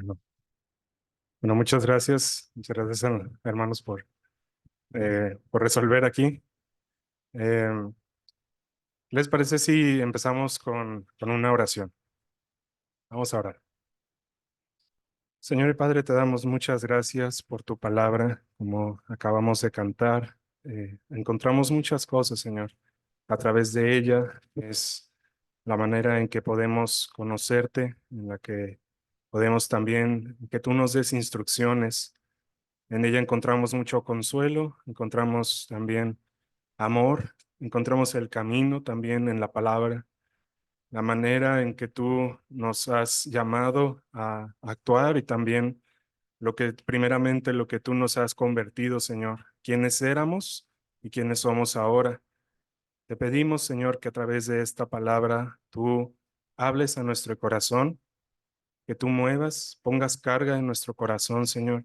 Bueno, bueno, muchas gracias hermanos por resolver aquí. Eh, ¿Les parece si empezamos con una oración? Vamos a orar. Señor y Padre, te damos muchas gracias por tu palabra, como acabamos de cantar. Encontramos muchas cosas, Señor. A través de ella es la manera en que podemos conocerte, en la que podemos también que tú nos des instrucciones. En ella encontramos mucho consuelo, encontramos también amor, encontramos el camino también en la palabra, la manera en que tú nos has llamado a actuar y también primeramente lo que tú nos has convertido, Señor, quienes éramos y quienes somos ahora. Te pedimos, Señor, que a través de esta palabra tú hables a nuestro corazón, que tú muevas, pongas carga en nuestro corazón, Señor.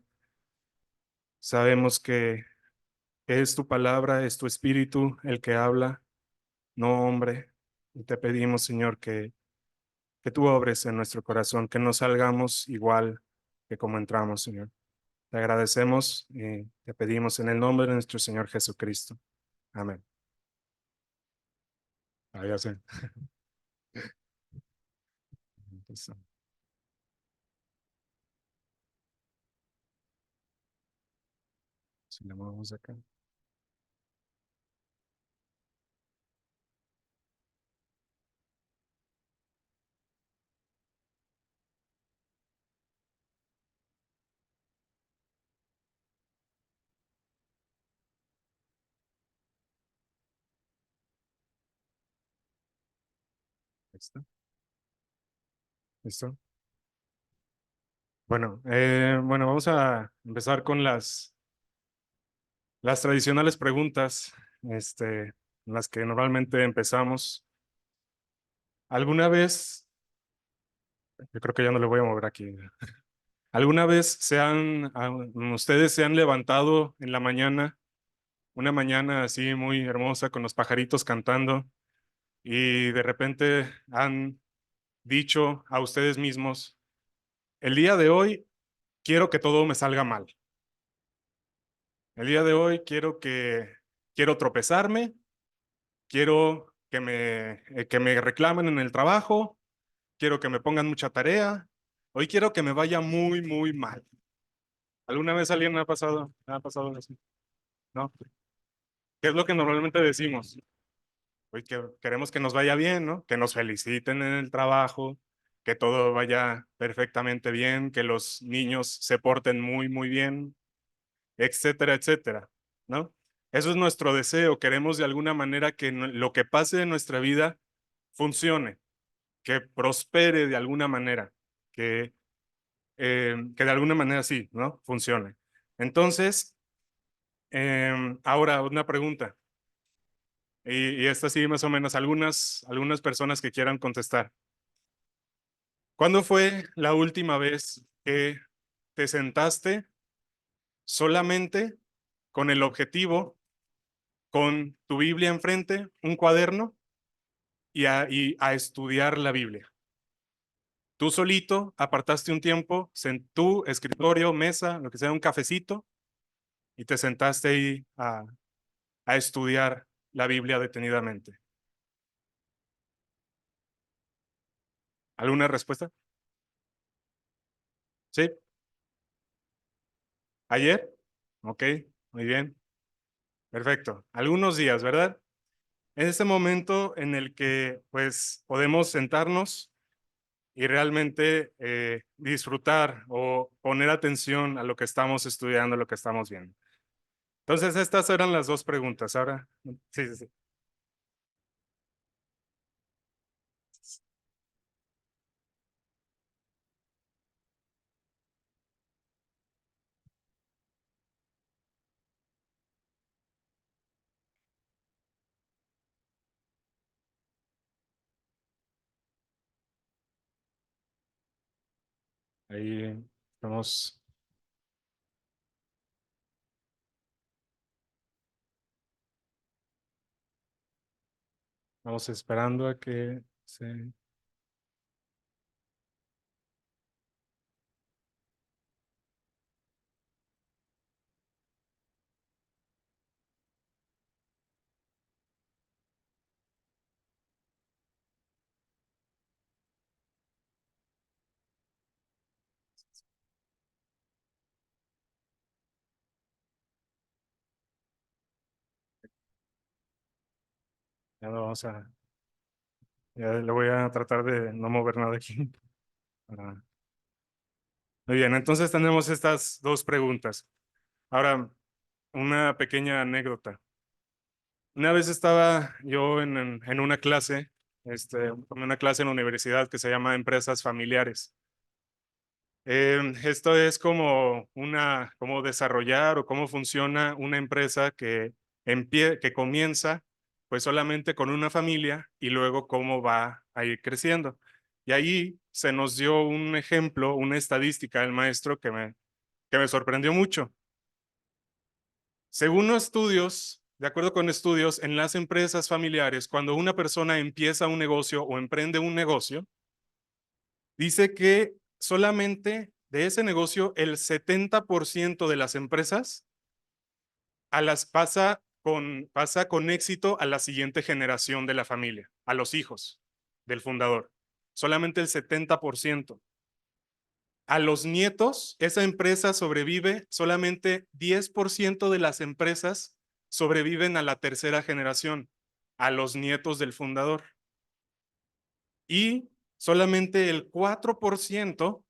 Sabemos que es tu palabra, es tu espíritu el que habla, no hombre. Y te pedimos, Señor, que tú obres en nuestro corazón, que no salgamos igual que como entramos, Señor. Te agradecemos y te pedimos en el nombre de nuestro Señor Jesucristo. Amén. Ah, ya sé. Entonces, si le movemos acá. ¿Listo? ¿Listo? Bueno, vamos a empezar con las tradicionales preguntas, en las que normalmente empezamos. ¿Alguna vez, yo creo que ya no le voy a mover aquí? ¿Alguna vez ustedes se han levantado en la mañana, una mañana así muy hermosa con los pajaritos cantando y de repente han dicho a ustedes mismos, el día de hoy quiero que todo me salga mal? El día de hoy quiero tropezarme, quiero que me reclamen en el trabajo, quiero que me pongan mucha tarea, hoy quiero que me vaya muy, muy mal. ¿Alguna vez alguien ha pasado eso? ¿No? ¿Qué es lo que normalmente decimos? Hoy queremos que nos vaya bien, ¿no? Que nos feliciten en el trabajo, que todo vaya perfectamente bien, que los niños se porten muy, muy bien, etcétera, etcétera, ¿no? Eso es nuestro deseo. Queremos de alguna manera que lo que pase en nuestra vida funcione, que prospere de alguna manera, que de alguna manera sí, ¿no? Funcione. Entonces, ahora una pregunta. Y esta sí, más o menos, algunas personas que quieran contestar. ¿Cuándo fue la última vez que te sentaste solamente con el objetivo, con tu Biblia enfrente, un cuaderno y a estudiar la Biblia? Tú solito apartaste un tiempo en tu escritorio, mesa, lo que sea, un cafecito, y te sentaste ahí a estudiar la Biblia detenidamente. ¿Alguna respuesta? ¿Sí? ¿Ayer? Ok, muy bien. Perfecto. Algunos días, ¿verdad? En este momento en el que pues podemos sentarnos y realmente disfrutar o poner atención a lo que estamos estudiando, lo que estamos viendo. Entonces, estas eran las dos preguntas. Ahora, sí, sí, sí. Ahí estamos, vamos esperando a que se... Ya no vamos ya le voy a tratar de no mover nada aquí. Ah, muy bien, entonces tenemos estas dos preguntas. Ahora, una pequeña anécdota. Una vez estaba yo en una clase, en una clase en la universidad que se llama Empresas Familiares. Esto es como desarrollar o cómo funciona una empresa que comienza pues solamente con una familia y luego cómo va a ir creciendo. Y ahí se nos dio un ejemplo, una estadística del maestro que me sorprendió mucho. Según los estudios, de acuerdo con estudios, en las empresas familiares, cuando una persona empieza un negocio o emprende un negocio, dice que solamente de ese negocio el 70% de las empresas pasa con éxito a la siguiente generación de la familia, a los hijos del fundador. Solamente el 70%. A los nietos, esa empresa sobrevive, solamente 10% de las empresas sobreviven a la tercera generación, a los nietos del fundador. Y solamente el 4%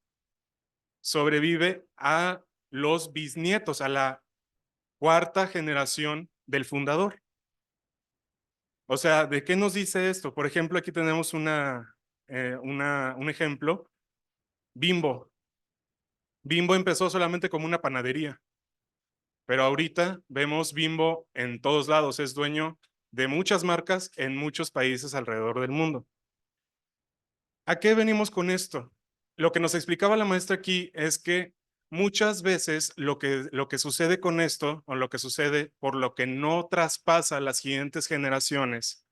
sobrevive a los bisnietos, a la cuarta generación del fundador. O sea, ¿de qué nos dice esto? Por ejemplo, aquí tenemos un ejemplo. Bimbo. Bimbo empezó solamente como una panadería, pero ahorita vemos Bimbo en todos lados. Es dueño de muchas marcas en muchos países alrededor del mundo. ¿A qué venimos con esto? Lo que nos explicaba la maestra aquí es que muchas veces lo que sucede con esto, o lo que sucede por lo que no traspasa a las siguientes generaciones,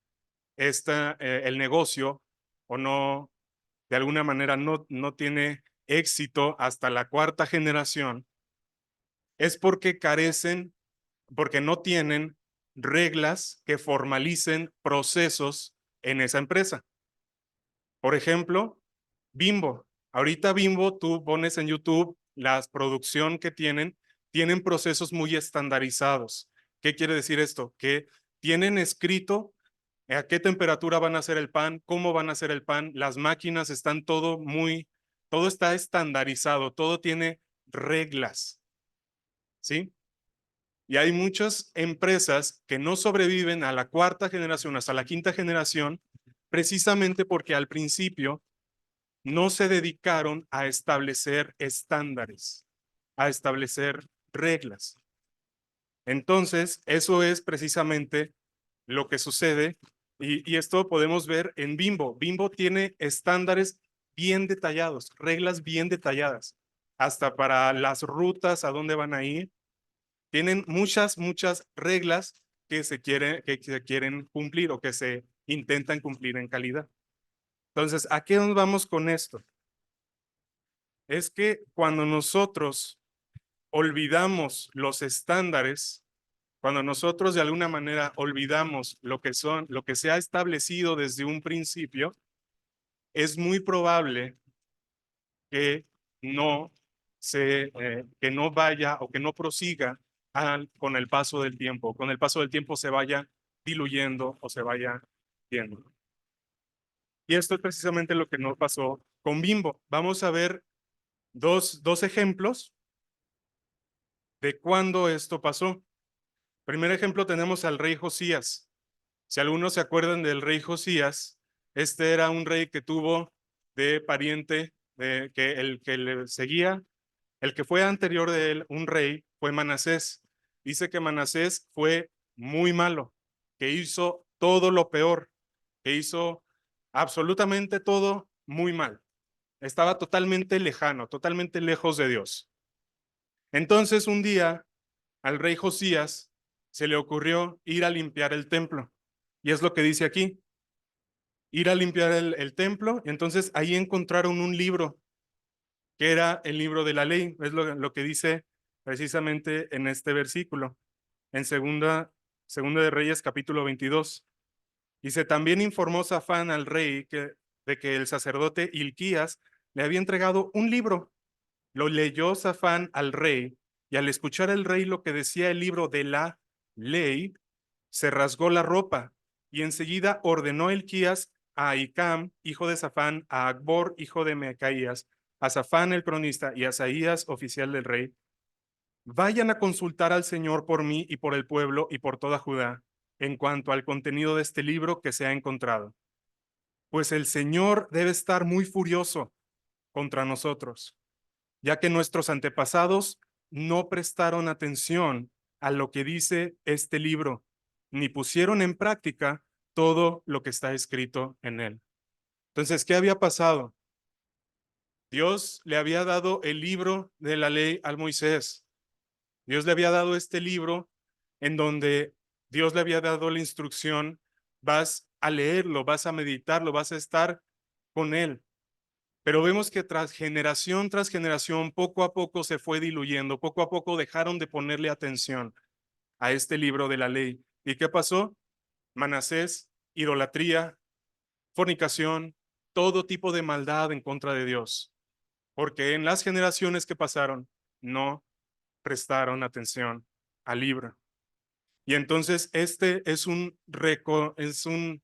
el negocio, o no, de alguna manera no tiene éxito hasta la cuarta generación, es porque no tienen reglas que formalicen procesos en esa empresa. Por ejemplo, Bimbo. Ahorita Bimbo, tú pones en YouTube la producción que tienen procesos muy estandarizados. ¿Qué quiere decir esto? Que tienen escrito a qué temperatura van a hacer el pan, cómo van a hacer el pan, las máquinas están todo está estandarizado, todo tiene reglas, ¿sí? Y hay muchas empresas que no sobreviven a la cuarta generación, hasta la quinta generación, precisamente porque al principio no se dedicaron a establecer estándares, a establecer reglas. Entonces, eso es precisamente lo que sucede y esto podemos ver en Bimbo. Bimbo tiene estándares bien detallados, reglas bien detalladas, hasta para las rutas a dónde van a ir. Tienen muchas reglas que se quieren cumplir o que se intentan cumplir en calidad. Entonces, ¿a qué nos vamos con esto? Es que cuando nosotros olvidamos los estándares, cuando nosotros de alguna manera olvidamos lo que se ha establecido desde un principio, es muy probable que no que no vaya o que no prosiga con el paso del tiempo. Con el paso del tiempo se vaya diluyendo o se vaya viendo. Y esto es precisamente lo que nos pasó con Bimbo. Vamos a ver dos ejemplos de cuándo esto pasó. Primer ejemplo tenemos al rey Josías. Si algunos se acuerdan del rey Josías, este era un rey que tuvo de pariente, que el que le seguía, el que fue anterior de él, un rey, fue Manasés. Dice que Manasés fue muy malo, que hizo todo lo peor, que hizo absolutamente todo muy mal. Estaba totalmente lejano, totalmente lejos de Dios. Entonces un día al rey Josías se le ocurrió ir a limpiar el templo. Y es lo que dice aquí, ir a limpiar el templo. Y entonces ahí encontraron un libro, que era el libro de la ley. Es lo que dice precisamente en este versículo, en segunda de Reyes capítulo 22. Dice, también informó Safán al rey de que el sacerdote Hilquías le había entregado un libro. Lo leyó Safán al rey, y al escuchar el rey lo que decía el libro de la ley, se rasgó la ropa Y enseguida ordenó Hilquías a Ahicam, hijo de Safán, a Acbor, hijo de Mecaías, a Safán el cronista y a Asaías, oficial del rey: vayan a consultar al Señor por mí y por el pueblo y por toda Judá en cuanto al contenido de este libro que se ha encontrado. Pues el Señor debe estar muy furioso contra nosotros, ya que nuestros antepasados no prestaron atención a lo que dice este libro, ni pusieron en práctica todo lo que está escrito en él. Entonces, ¿qué había pasado? Dios le había dado el libro de la ley al Moisés. Dios le había dado este libro en donde Dios le había dado la instrucción: vas a leerlo, vas a meditarlo, vas a estar con él. Pero vemos que tras generación, poco a poco se fue diluyendo, poco a poco dejaron de ponerle atención a este libro de la ley. ¿Y qué pasó? Manasés, idolatría, fornicación, todo tipo de maldad en contra de Dios, porque en las generaciones que pasaron no prestaron atención al libro. Y entonces este es es un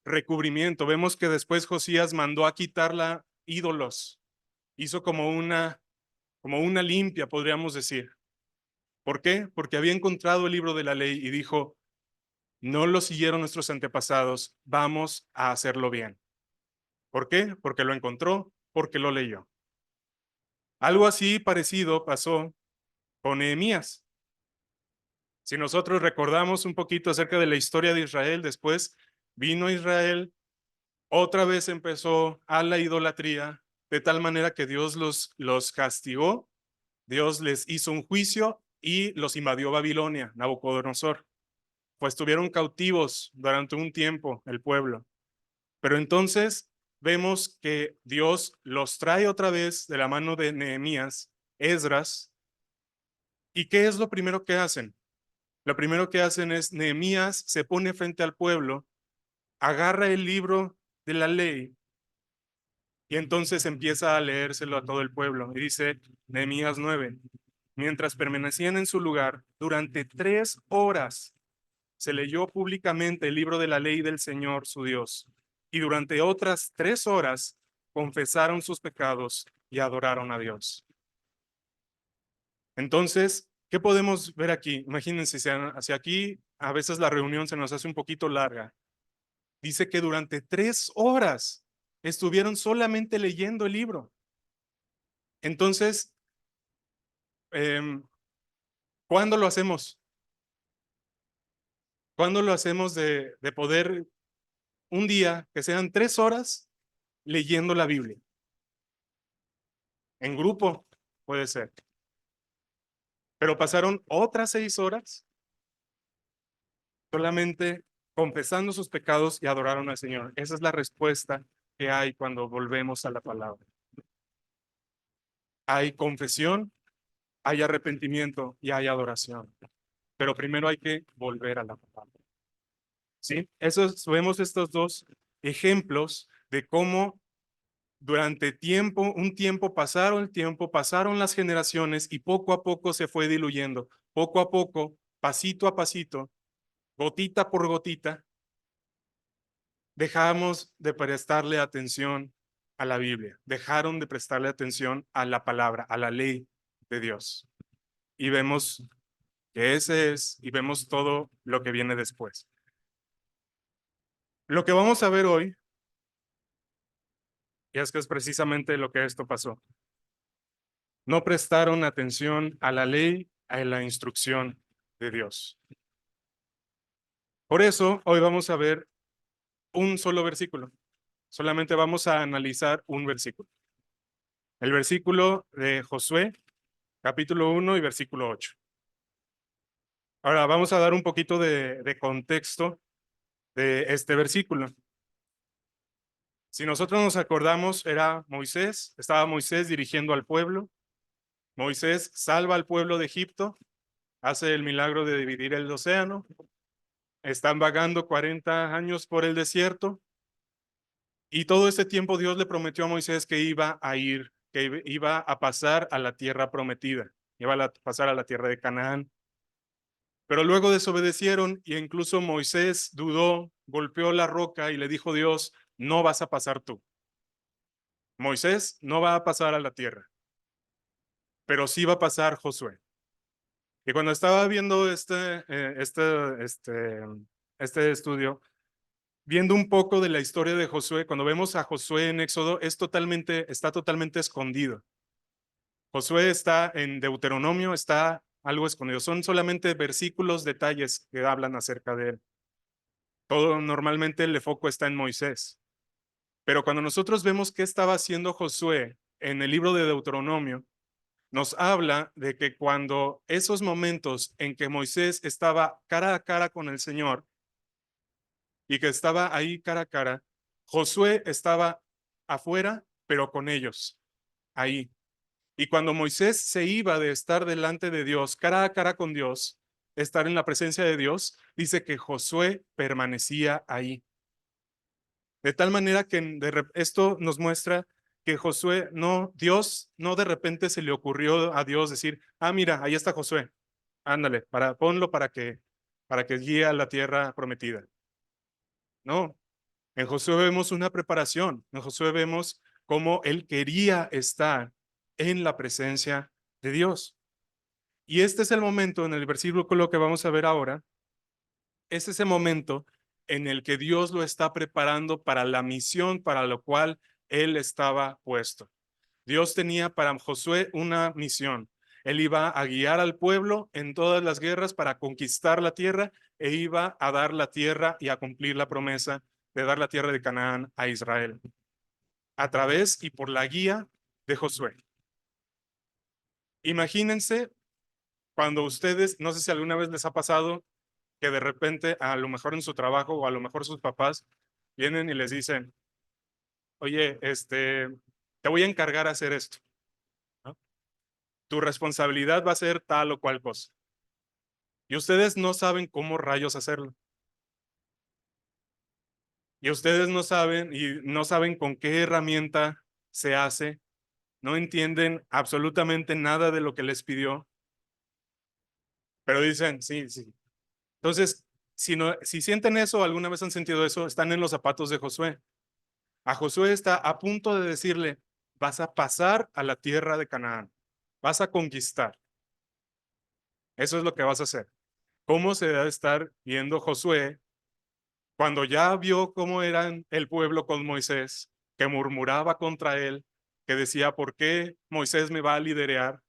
recubrimiento. Vemos que después Josías mandó a quitarla ídolos, hizo como una limpia, podríamos decir. ¿Por qué? Porque había encontrado el libro de la ley y dijo: no lo siguieron nuestros antepasados, vamos a hacerlo bien. ¿Por qué? Porque lo encontró, porque lo leyó. Algo así parecido pasó con Nehemías. Si nosotros recordamos un poquito acerca de la historia de Israel, después vino Israel, otra vez empezó a la idolatría, de tal manera que Dios los castigó. Dios les hizo un juicio y los invadió Babilonia, Nabucodonosor. Pues estuvieron cautivos durante un tiempo el pueblo. Pero entonces vemos que Dios los trae otra vez de la mano de Nehemías, Esdras. ¿Y qué es lo primero que hacen? Lo primero que hacen es: Nehemías se pone frente al pueblo, agarra el libro de la ley y entonces empieza a leérselo a todo el pueblo. Y dice Nehemías 9: mientras permanecían en su lugar, durante 3 horas se leyó públicamente el libro de la ley del Señor su Dios. Y durante otras 3 horas confesaron sus pecados y adoraron a Dios. Entonces, ¿qué podemos ver aquí? Imagínense, si aquí a veces la reunión se nos hace un poquito larga. Dice que durante 3 horas estuvieron solamente leyendo el libro. Entonces, eh, ¿cuándo lo hacemos? ¿Cuándo lo hacemos de poder un día que sean 3 horas leyendo la Biblia? En grupo, puede ser. Pero pasaron otras 6 horas solamente confesando sus pecados y adoraron al Señor. Esa es la respuesta que hay cuando volvemos a la palabra. Hay confesión, hay arrepentimiento y hay adoración. Pero primero hay que volver a la palabra. ¿Sí? Vemos estos dos ejemplos de cómo durante un tiempo pasaron el tiempo, pasaron las generaciones y poco a poco se fue diluyendo. Poco a poco, pasito a pasito, gotita por gotita, dejamos de prestarle atención a la Biblia, dejaron de prestarle atención a la palabra, a la ley de Dios. Y vemos que ese es, y vemos todo lo que viene después. Lo que vamos a ver hoy, y es que es precisamente lo que esto pasó. No prestaron atención a la ley, a la instrucción de Dios. Por eso, hoy vamos a ver un solo versículo. Solamente vamos a analizar un versículo. El versículo de Josué, capítulo 1 y versículo 8. Ahora vamos a dar un poquito de contexto de este versículo. Si nosotros nos acordamos, estaba Moisés dirigiendo al pueblo. Moisés salva al pueblo de Egipto, hace el milagro de dividir el océano. Están vagando 40 años por el desierto. Y todo ese tiempo Dios le prometió a Moisés que iba a ir, que iba a pasar a la tierra prometida, iba a pasar a la tierra de Canaán. Pero luego desobedecieron y incluso Moisés dudó, golpeó la roca y le dijo a Dios, no vas a pasar tú. Moisés no va a pasar a la tierra, pero sí va a pasar Josué. Y cuando estaba viendo este estudio, viendo un poco de la historia de Josué, cuando vemos a Josué en Éxodo, está totalmente escondido. Josué está en Deuteronomio, está algo escondido. Son solamente versículos, detalles que hablan acerca de él. Todo normalmente el foco está en Moisés. Pero cuando nosotros vemos qué estaba haciendo Josué en el libro de Deuteronomio, nos habla de que cuando esos momentos en que Moisés estaba cara a cara con el Señor y que estaba ahí cara a cara, Josué estaba afuera, pero con ellos, ahí. Y cuando Moisés se iba de estar delante de Dios, cara a cara con Dios, estar en la presencia de Dios, dice que Josué permanecía ahí. De tal manera que esto nos muestra que Josué no, Dios no de repente se le ocurrió a Dios decir, ah, mira, ahí está Josué, ándale, ponlo para que guíe a la tierra prometida. No, en Josué vemos una preparación, en Josué vemos cómo él quería estar en la presencia de Dios. Y este es el momento en el versículo que vamos a ver ahora, es ese momento en el que Dios lo está preparando para la misión para lo cual él estaba puesto. Dios tenía para Josué una misión. Él iba a guiar al pueblo en todas las guerras para conquistar la tierra e iba a dar la tierra y a cumplir la promesa de dar la tierra de Canaán a Israel a través y por la guía de Josué. Imagínense cuando ustedes, no sé si alguna vez les ha pasado que de repente, a lo mejor en su trabajo o a lo mejor sus papás vienen y les dicen, oye, te voy a encargar a hacer esto, ¿no? Tu responsabilidad va a ser tal o cual cosa. Y ustedes no saben cómo rayos hacerlo. Y ustedes no saben con qué herramienta se hace, no entienden absolutamente nada de lo que les pidió, pero dicen, sí, sí. Entonces, si sienten eso, alguna vez han sentido eso, están en los zapatos de Josué. A Josué está a punto de decirle, vas a pasar a la tierra de Canaán, vas a conquistar. Eso es lo que vas a hacer. ¿Cómo se debe estar viendo Josué cuando ya vio cómo eran el pueblo con Moisés, que murmuraba contra él, que decía, ¿por qué Moisés me va a liderar?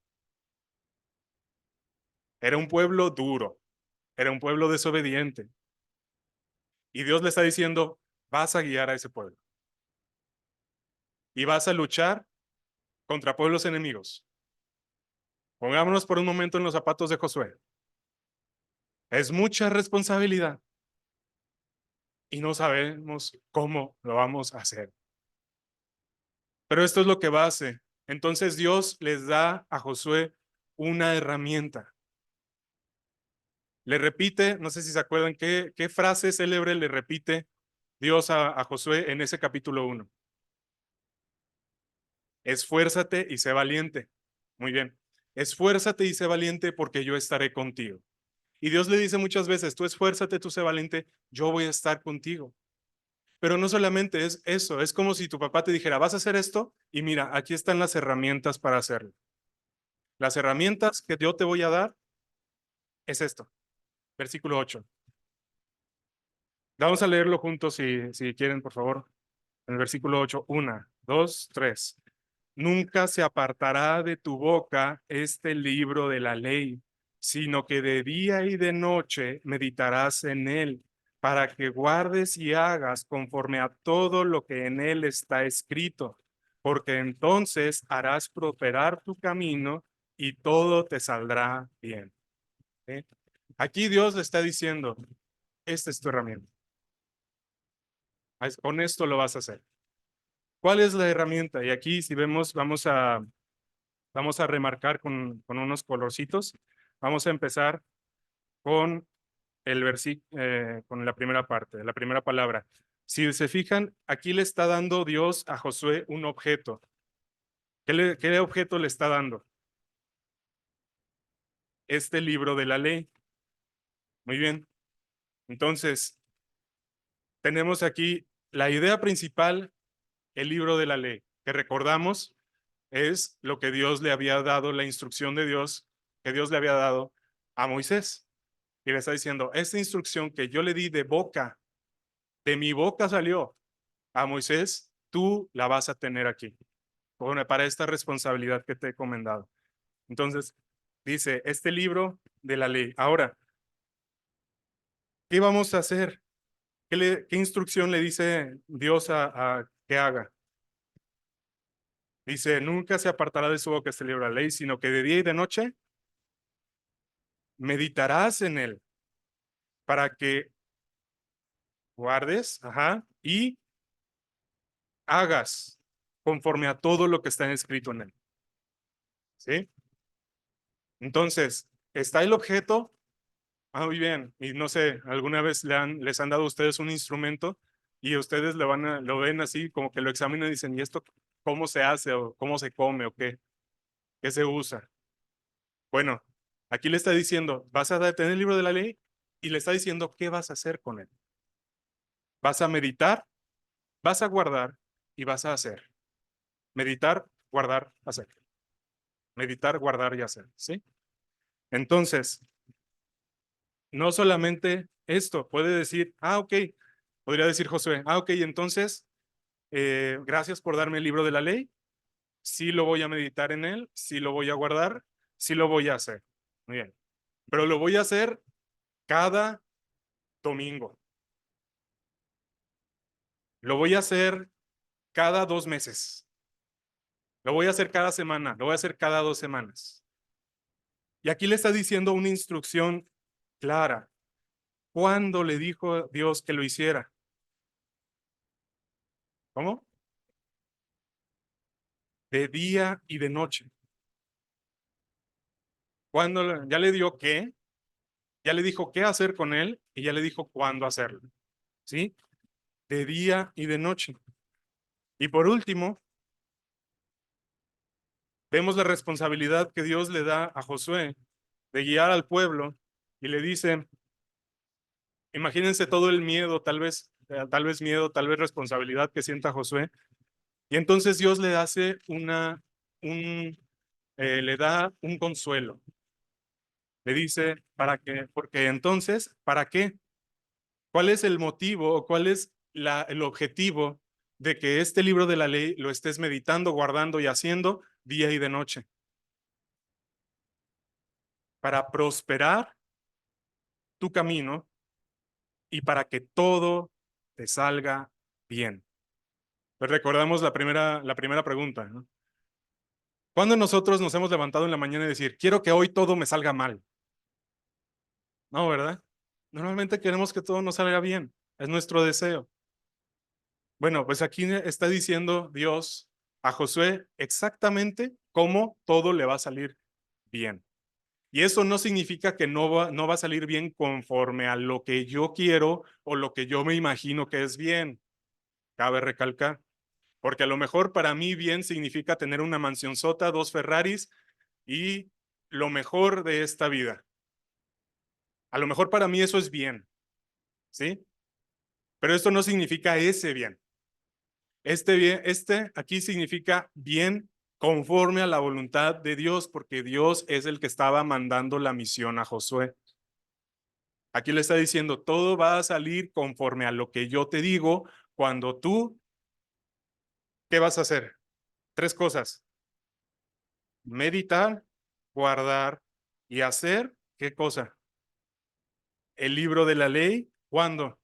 Era un pueblo duro, era un pueblo desobediente. Y Dios le está diciendo, vas a guiar a ese pueblo y vas a luchar contra pueblos enemigos. Pongámonos por un momento en los zapatos de Josué. Es mucha responsabilidad y no sabemos cómo lo vamos a hacer. Pero esto es lo que va a hacer. Entonces Dios les da a Josué una herramienta. Le repite, no sé si se acuerdan, qué frase célebre le repite Dios a Josué en ese capítulo 1. Esfuérzate y sé valiente. Muy bien. Esfuérzate y sé valiente porque yo estaré contigo. Y Dios le dice muchas veces, tú esfuérzate, tú sé valiente, yo voy a estar contigo. Pero no solamente es eso, es como si tu papá te dijera, vas a hacer esto y mira, aquí están las herramientas para hacerlo. Las herramientas que yo te voy a dar es esto, versículo 8. Vamos a leerlo juntos si quieren, por favor. En el versículo 8, 1, 2, 3. Nunca se apartará de tu boca este libro de la ley, sino que de día y de noche meditarás en él, para que guardes y hagas conforme a todo lo que en él está escrito, porque entonces harás prosperar tu camino y todo te saldrá bien. ¿Sí? Aquí Dios le está diciendo, esta es tu herramienta. Con esto lo vas a hacer. ¿Cuál es la herramienta? Y aquí, si vemos, vamos a remarcar con unos colorcitos. Vamos a empezar con con la primera parte, la primera palabra. Si se fijan, aquí le está dando Dios a Josué un objeto. ¿Qué objeto le está dando? Este libro de la ley. Muy bien. Entonces, tenemos aquí la idea principal, el libro de la ley, que recordamos es lo que Dios le había dado, la instrucción de Dios que Dios le había dado a Moisés. Y le está diciendo, esta instrucción que yo le di de mi boca salió a Moisés, tú la vas a tener aquí, para esta responsabilidad que te he encomendado. Entonces, dice, este libro de la ley. Ahora, ¿qué vamos a hacer? ¿Qué instrucción le dice Dios a que haga? Dice, nunca se apartará de su boca este libro de la ley, sino que de día y de noche meditarás en él para que guardes, y hagas conforme a todo lo que está escrito en él. ¿Sí? Entonces, está el objeto. Muy bien. Y no sé, alguna vez les han dado a ustedes un instrumento y ustedes lo ven así, como que lo examinan y dicen, ¿y esto cómo se hace o cómo se come o qué se usa? Bueno, aquí le está diciendo, vas a tener el libro de la ley y le está diciendo qué vas a hacer con él. Vas a meditar, vas a guardar y vas a hacer. Meditar, guardar, hacer. Meditar, guardar y hacer, ¿sí? Entonces, no solamente esto, puede decir, ok, podría decir Josué, ok, entonces, gracias por darme el libro de la ley, sí lo voy a meditar en él, sí lo voy a guardar, sí lo voy a hacer. Muy bien, pero lo voy a hacer cada domingo, lo voy a hacer cada 2 meses, lo voy a hacer cada semana, lo voy a hacer cada 2 semanas. Y aquí le está diciendo una instrucción clara. ¿Cuándo le dijo Dios que lo hiciera? ¿Cómo? De día y de noche. Cuando ya le dio qué, ya le dijo qué hacer con él y ya le dijo cuándo hacerlo. ¿Sí? De día y de noche. Y por último, vemos la responsabilidad que Dios le da a Josué de guiar al pueblo y le dice, imagínense todo el miedo, tal vez miedo, tal vez responsabilidad que sienta Josué. Y entonces Dios le hace le da un consuelo. Le dice, ¿para qué? Porque entonces, ¿para qué? ¿Cuál es el motivo o cuál es el objetivo de que este libro de la ley lo estés meditando, guardando y haciendo día y de noche? Para prosperar tu camino y para que todo te salga bien. Pues recordamos la primera pregunta, ¿no? ¿Cuándo nosotros nos hemos levantado en la mañana y decir, quiero que hoy todo me salga mal? No, ¿verdad? Normalmente queremos que todo nos salga bien. Es nuestro deseo. Bueno, pues aquí está diciendo Dios a Josué exactamente cómo todo le va a salir bien. Y eso no significa que no va a salir bien conforme a lo que yo quiero o lo que yo me imagino que es bien. Cabe recalcar, porque a lo mejor para mí bien significa tener una mansionsota, 2 Ferraris y lo mejor de esta vida. A lo mejor para mí eso es bien, ¿sí? Pero esto no significa ese bien. Este bien, aquí significa bien conforme a la voluntad de Dios, porque Dios es el que estaba mandando la misión a Josué. Aquí le está diciendo, todo va a salir conforme a lo que yo te digo cuando tú, ¿qué vas a hacer? 3 cosas: meditar, guardar y hacer, ¿qué cosa? El libro de la ley, ¿cuándo?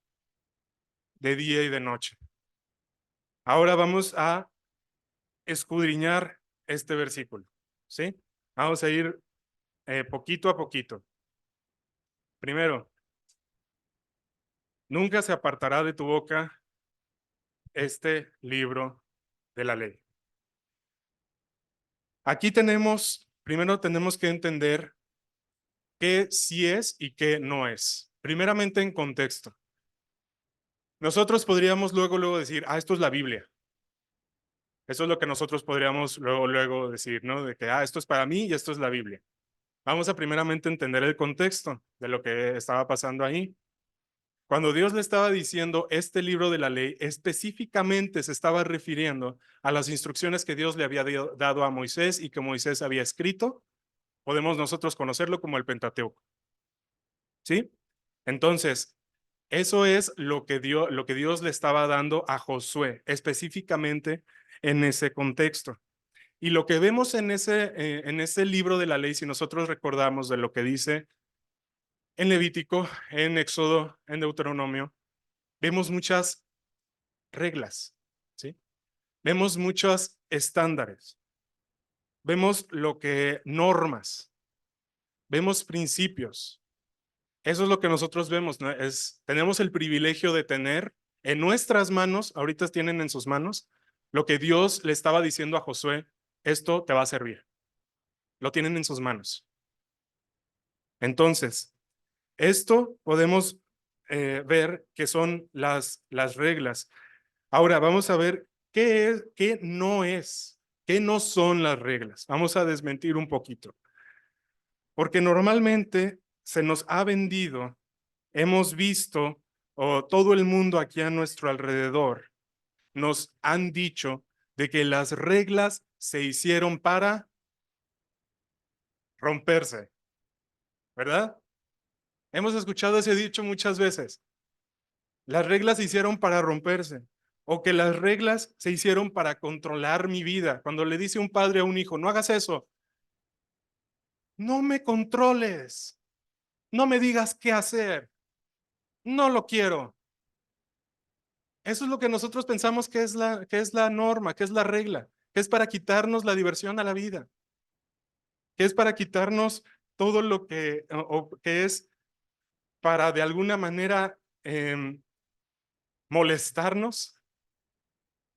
De día y de noche. Ahora vamos a escudriñar este versículo, ¿sí? Vamos a ir poquito a poquito. Primero, nunca se apartará de tu boca este libro de la ley. Aquí primero tenemos que entender qué sí es y qué no es. Primeramente en contexto. Nosotros podríamos luego decir, esto es la Biblia. Eso es lo que nosotros podríamos luego decir, ¿no? De que, esto es para mí y esto es la Biblia. Vamos a primeramente entender el contexto de lo que estaba pasando ahí. Cuando Dios le estaba diciendo este libro de la ley, específicamente se estaba refiriendo a las instrucciones que Dios le había dado a Moisés y que Moisés había escrito. Podemos nosotros conocerlo como el Pentateuco, ¿sí? Entonces, eso es lo que Dios le estaba dando a Josué, específicamente en ese contexto. Y lo que vemos en ese libro de la ley, si nosotros recordamos de lo que dice en Levítico, en Éxodo, en Deuteronomio, vemos muchas reglas, ¿sí? Vemos muchos estándares, vemos lo que normas, vemos principios. Eso es lo que nosotros vemos, ¿no? Tenemos el privilegio de tener en nuestras manos, ahorita tienen en sus manos, lo que Dios le estaba diciendo a Josué, esto te va a servir. Lo tienen en sus manos. Entonces, esto podemos ver que son las reglas. Ahora vamos a ver qué no son las reglas. Vamos a desmentir un poquito, porque normalmente se nos ha vendido, hemos visto, o todo el mundo aquí a nuestro alrededor nos han dicho de que las reglas se hicieron para romperse, ¿verdad? Hemos escuchado ese dicho muchas veces. Las reglas se hicieron para romperse o que las reglas se hicieron para controlar mi vida. Cuando le dice un padre a un hijo, no hagas eso, no me controles, no me digas qué hacer, no lo quiero. Eso es lo que nosotros pensamos que es la norma, que es la regla, que es para quitarnos la diversión a la vida, que es para quitarnos todo lo o que es para de alguna manera molestarnos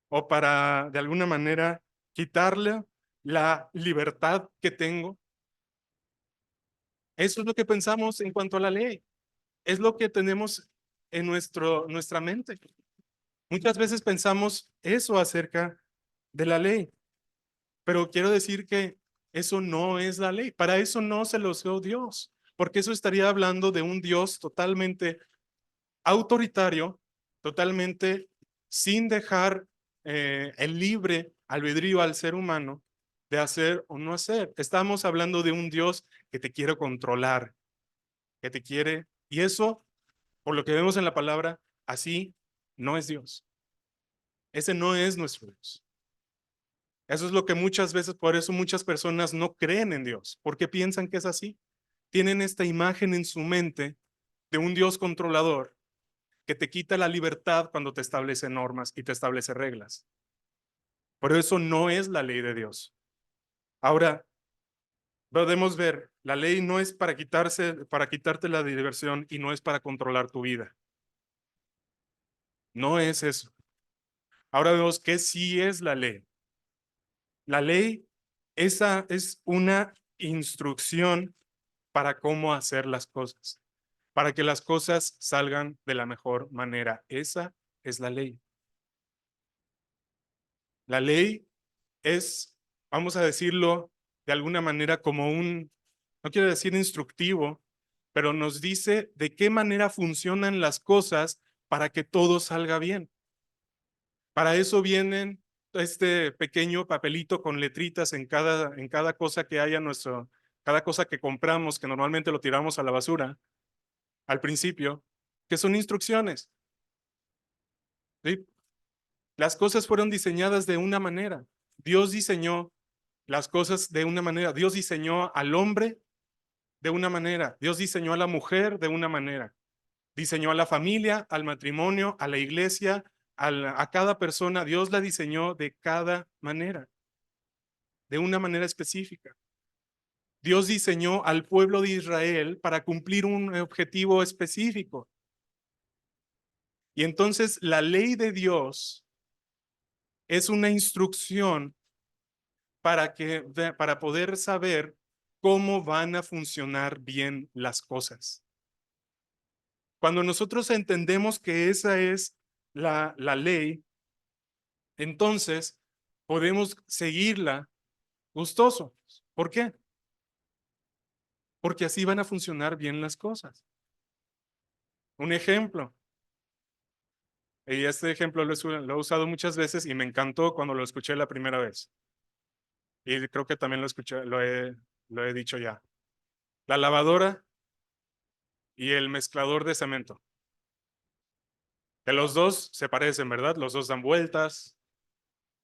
o para de alguna manera quitarle la libertad que tengo. Eso es lo que pensamos en cuanto a la ley. Es lo que tenemos en nuestra mente. Muchas veces pensamos eso acerca de la ley, pero quiero decir que eso no es la ley. Para eso no se lo dio Dios, porque eso estaría hablando de un Dios totalmente autoritario, totalmente sin dejar el libre albedrío al ser humano de hacer o no hacer. Estamos hablando de un Dios que te quiere controlar, que te quiere, y eso, por lo que vemos en la palabra, así no es Dios. Ese no es nuestro Dios. Eso es lo que muchas veces, por eso muchas personas no creen en Dios, porque piensan que es así. Tienen esta imagen en su mente de un Dios controlador que te quita la libertad cuando te establece normas y te establece reglas. Pero eso no es la ley de Dios. Ahora, podemos ver, la ley no es para quitarte la diversión y no es para controlar tu vida. No es eso. Ahora vemos que sí es la ley. La ley, esa es una instrucción para cómo hacer las cosas, para que las cosas salgan de la mejor manera. Esa es la ley. La ley es, vamos a decirlo de alguna manera, como no quiero decir instructivo, pero nos dice de qué manera funcionan las cosas para que todo salga bien. Para eso vienen este pequeño papelito con letritas en cada cosa que haya cada cosa que compramos, que normalmente lo tiramos a la basura al principio, que son instrucciones. ¿Sí? Las cosas fueron diseñadas de una manera. Dios diseñó las cosas de una manera. Dios diseñó al hombre de una manera. Dios diseñó a la mujer de una manera. Diseñó a la familia, al matrimonio, a la iglesia, a cada persona. Dios la diseñó de cada manera, de una manera específica. Dios diseñó al pueblo de Israel para cumplir un objetivo específico. Y entonces la ley de Dios es una instrucción para poder saber cómo van a funcionar bien las cosas. Cuando nosotros entendemos que esa es la ley, entonces podemos seguirla gustosos. ¿Por qué? porque así van a funcionar bien las cosas. Un ejemplo, y este ejemplo lo he usado muchas veces y me encantó cuando lo escuché la primera vez. Y creo que también lo escuché, lo he dicho ya. La lavadora y el mezclador de cemento. Que los dos se parecen, ¿verdad? Los dos dan vueltas,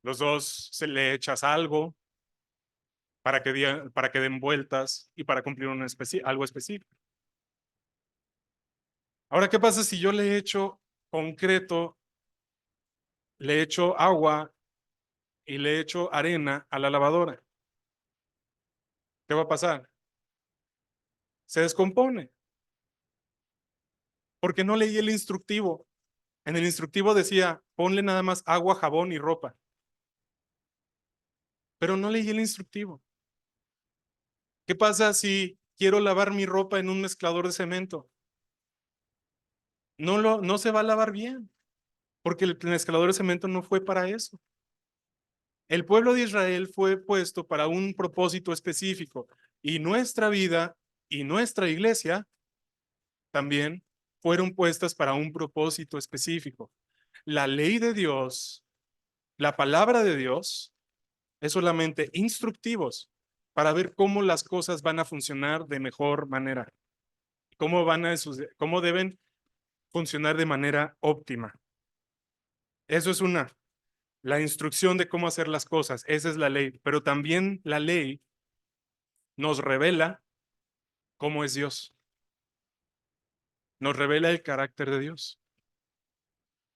los dos se le echas algo para que den vueltas y para cumplir algo específico. Ahora, ¿qué pasa si yo le echo concreto, le echo agua y le echo arena a la lavadora? ¿Qué va a pasar? Se descompone, porque no leí el instructivo. En el instructivo decía, ponle nada más agua, jabón y ropa, pero no leí el instructivo. ¿Qué pasa si quiero lavar mi ropa en un mezclador de cemento? No se va a lavar bien, porque el mezclador de cemento no fue para eso. El pueblo de Israel fue puesto para un propósito específico y nuestra vida y nuestra iglesia también fueron puestas para un propósito específico. La ley de Dios, la palabra de Dios, es solamente instructivos para ver cómo las cosas van a funcionar de mejor manera, cómo deben funcionar de manera óptima. Eso es la instrucción de cómo hacer las cosas, esa es la ley, pero también la ley nos revela cómo es Dios, nos revela el carácter de Dios,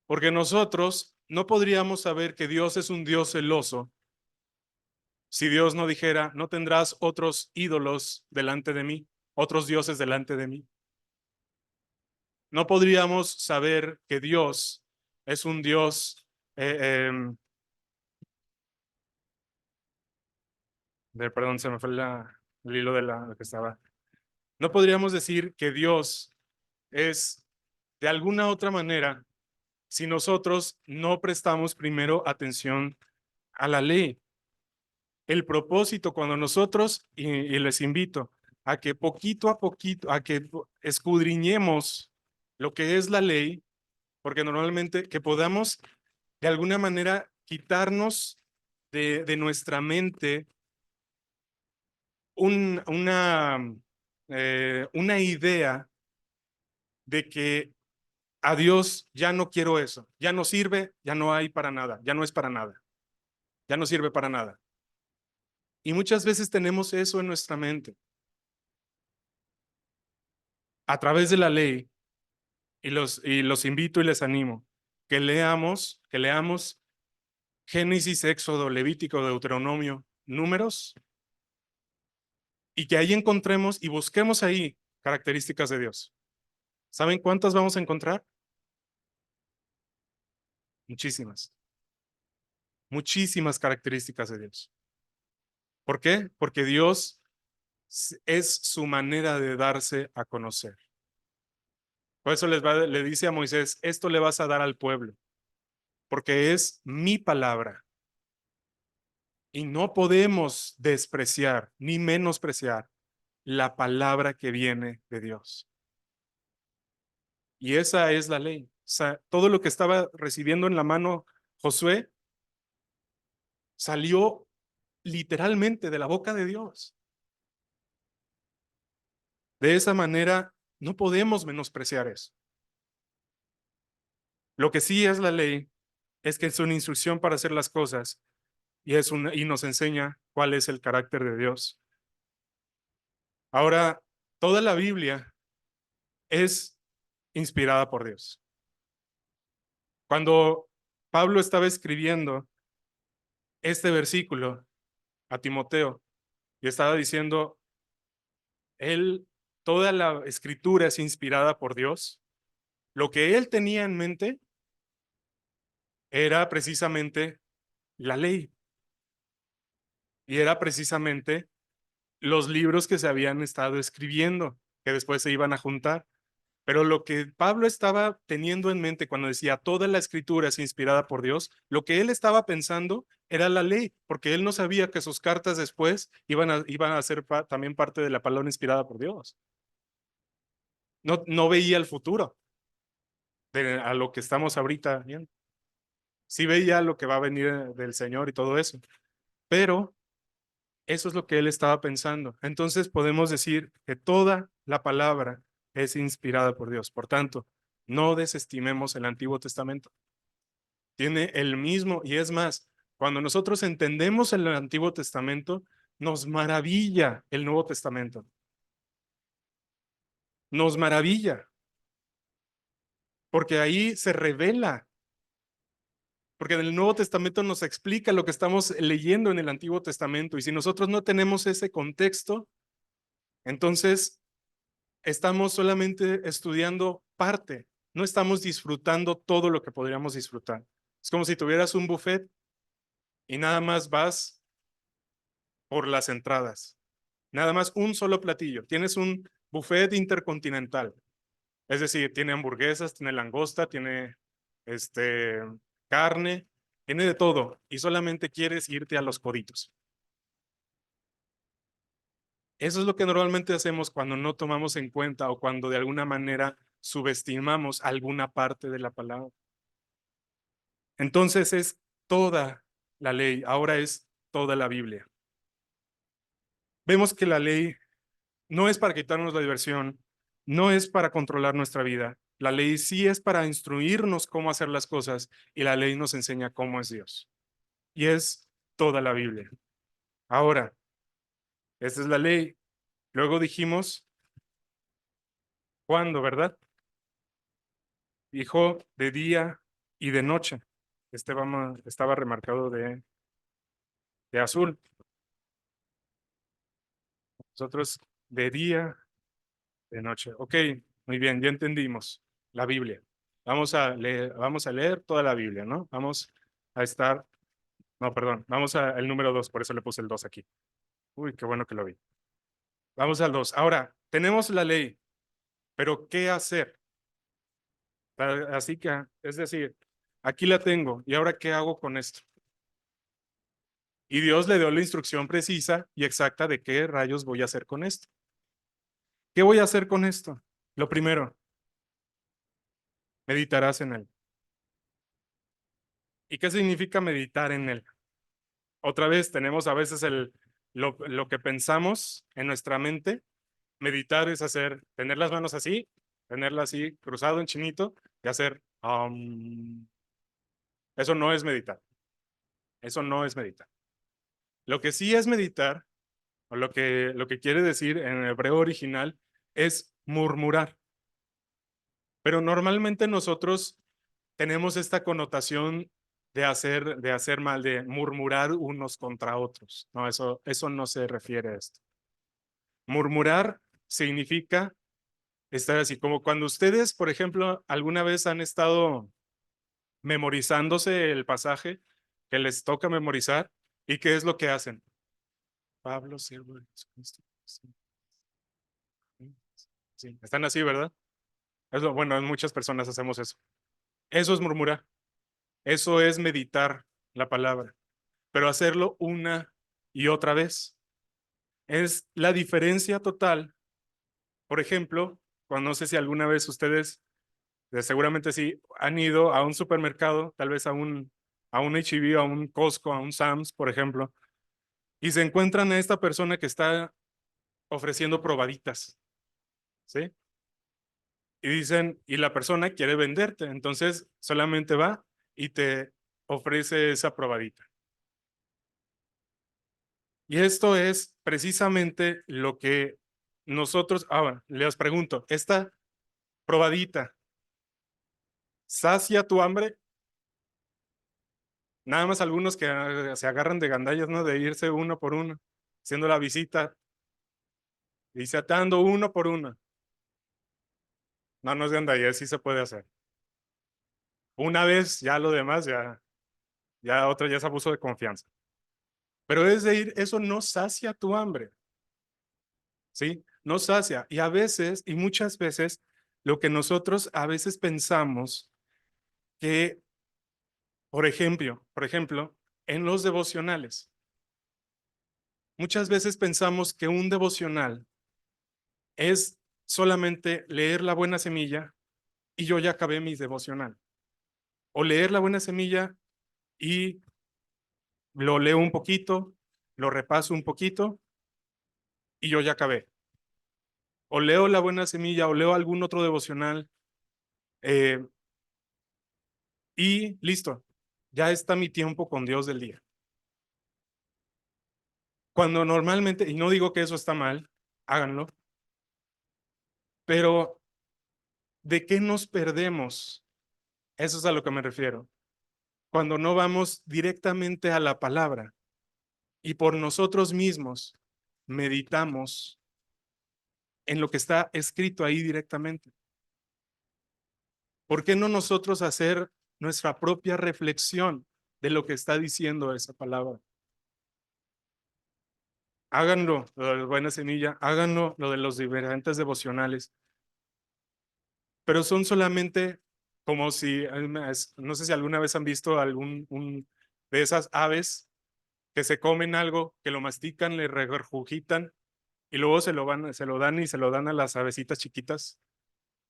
porque nosotros no podríamos saber que Dios es un Dios celoso si Dios no dijera, no tendrás otros ídolos delante de mí, otros dioses delante de mí. No podríamos saber que Dios es un Dios, perdón, se me fue el hilo de lo que estaba. No podríamos decir que Dios es de alguna otra manera si nosotros no prestamos primero atención a la ley. El propósito cuando nosotros, y les invito a que poquito a poquito, a que escudriñemos lo que es la ley, porque normalmente que podamos de alguna manera quitarnos de nuestra mente una idea de que a Dios ya no quiero eso, ya no sirve, ya no hay para nada, ya no es para nada, ya no sirve para nada. Y muchas veces tenemos eso en nuestra mente. A través de la ley, y los invito y les animo, que leamos Génesis, Éxodo, Levítico, Deuteronomio, Números, y que ahí encontremos y busquemos ahí características de Dios. ¿Saben cuántas vamos a encontrar? Muchísimas, muchísimas características de Dios. ¿Por qué? Porque Dios es su manera de darse a conocer. Por eso le dice a Moisés, esto le vas a dar al pueblo, porque es mi palabra. Y no podemos despreciar ni menospreciar la palabra que viene de Dios. Y esa es la ley. O sea, todo lo que estaba recibiendo en la mano Josué salió literalmente de la boca de Dios. De esa manera, no podemos menospreciar eso. Lo que sí es la ley es que es una instrucción para hacer las cosas y nos enseña cuál es el carácter de Dios. Ahora, toda la Biblia es inspirada por Dios. Cuando Pablo estaba escribiendo este versículo a Timoteo y estaba diciendo, él, toda la escritura es inspirada por Dios, lo que él tenía en mente era precisamente la ley y era precisamente los libros que se habían estado escribiendo, que después se iban a juntar. Pero lo que Pablo estaba teniendo en mente cuando decía toda la escritura es inspirada por Dios, lo que él estaba pensando era la ley, porque él no sabía que sus cartas después iban a ser también parte de la palabra inspirada por Dios. No, no veía el futuro a lo que estamos ahorita viendo. Sí veía lo que va a venir del Señor y todo eso, pero eso es lo que él estaba pensando. Entonces podemos decir que toda la palabra es inspirada por Dios. Por tanto, no desestimemos el Antiguo Testamento. Tiene el mismo, y es más, cuando nosotros entendemos el Antiguo Testamento, nos maravilla el Nuevo Testamento. Nos maravilla, porque ahí se revela, porque en el Nuevo Testamento nos explica lo que estamos leyendo en el Antiguo Testamento, y si nosotros no tenemos ese contexto, entonces estamos solamente estudiando parte, no estamos disfrutando todo lo que podríamos disfrutar. Es como si tuvieras un buffet y nada más vas por las entradas. Nada más un solo platillo. Tienes un buffet intercontinental. Es decir, tiene hamburguesas, tiene langosta, tiene este, carne, tiene de todo. Y solamente quieres irte a los coditos. Eso es lo que normalmente hacemos cuando no tomamos en cuenta o cuando de alguna manera subestimamos alguna parte de la palabra. Entonces es toda la ley, ahora es toda la Biblia. Vemos que la ley no es para quitarnos la diversión, no es para controlar nuestra vida. La ley sí es para instruirnos cómo hacer las cosas y la ley nos enseña cómo es Dios. Y es toda la Biblia. Ahora, esta es la ley. Luego dijimos, ¿cuándo, verdad? Dijo de día y de noche. Estaba remarcado de azul. Nosotros de día, de noche. Ok, muy bien, ya entendimos la Biblia. Vamos a leer toda la Biblia, ¿no? Vamos a estar, no, perdón, vamos al número 2, por eso le puse el 2 aquí. Uy, qué bueno que lo vi. Vamos al 2. Ahora, tenemos la ley, pero ¿qué hacer? Así que, es decir, aquí la tengo, ¿y ahora qué hago con esto? Y Dios le dio la instrucción precisa y exacta de qué rayos voy a hacer con esto. ¿Qué voy a hacer con esto? Lo primero, meditarás en él. ¿Y qué significa meditar en él? Otra vez tenemos a veces lo que pensamos en nuestra mente. Meditar es tener las manos así, tenerla así cruzado en chinito y hacer. Eso no es meditar. Eso no es meditar. Lo que sí es meditar, o lo que quiere decir en el hebreo original, es murmurar. Pero normalmente nosotros tenemos esta connotación de hacer mal, de murmurar unos contra otros. No, eso no se refiere a esto. Murmurar significa estar así, como cuando ustedes, por ejemplo, alguna vez han estado memorizándose el pasaje que les toca memorizar, ¿y qué es lo que hacen? Pablo, siervo de Jesucristo. Sí, sí, están así, ¿verdad? Bueno, muchas personas hacemos eso. Eso es murmurar. Eso es meditar la palabra, pero hacerlo una y otra vez. Es la diferencia total. Por ejemplo, cuando no sé si alguna vez ustedes, seguramente sí, han ido a un supermercado, tal vez a un H-E-B, a un Costco, a un Sam's, por ejemplo, y se encuentran a esta persona que está ofreciendo probaditas, ¿sí? Y la persona quiere venderte, entonces solamente va y te ofrece esa probadita. Y esto es precisamente lo que nosotros, ahora les pregunto, ¿esta probadita sacia tu hambre? Nada más algunos que se agarran de gandallas, ¿no? De irse uno por uno, haciendo la visita y se atando uno por uno. No, no es gandalla, sí se puede hacer. Una vez, ya lo demás, ya otra ya es abuso de confianza. Pero es de ir, eso no sacia tu hambre, ¿sí? No sacia. Y a veces, y muchas veces, lo que nosotros a veces pensamos que, por ejemplo, en los devocionales. Muchas veces pensamos que un devocional es solamente leer la buena semilla y yo ya acabé mi devocional. O leer la buena semilla y lo leo un poquito, lo repaso un poquito y yo ya acabé. O leo la buena semilla o leo algún otro devocional eh, y listo, ya está mi tiempo con Dios del día. Cuando normalmente, y no digo que eso está mal, háganlo, pero ¿de qué nos perdemos? Eso es a lo que me refiero. Cuando no vamos directamente a la palabra y por nosotros mismos meditamos en lo que está escrito ahí directamente. ¿Por qué no nosotros hacer nuestra propia reflexión de lo que está diciendo esa palabra? Háganlo, lo de la buena semilla, háganlo, lo de los diferentes devocionales, pero son solamente como si, no sé si alguna vez han visto de esas aves que se comen algo, que lo mastican, le regurgitan y luego se lo dan y se lo dan a las avecitas chiquitas,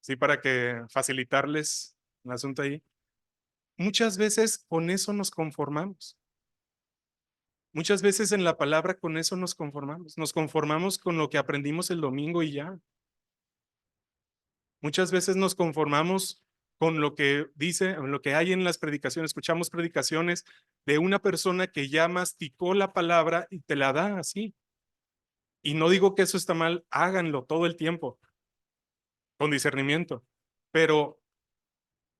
sí, para que facilitarles el asunto ahí. Muchas veces con eso nos conformamos. Muchas veces en la palabra con eso nos conformamos. Nos conformamos con lo que aprendimos el domingo y ya. Muchas veces nos conformamos con lo que dice, lo que hay en las predicaciones. Escuchamos predicaciones de una persona que ya masticó la palabra y te la da así. Y no digo que eso está mal, háganlo todo el tiempo, con discernimiento. Pero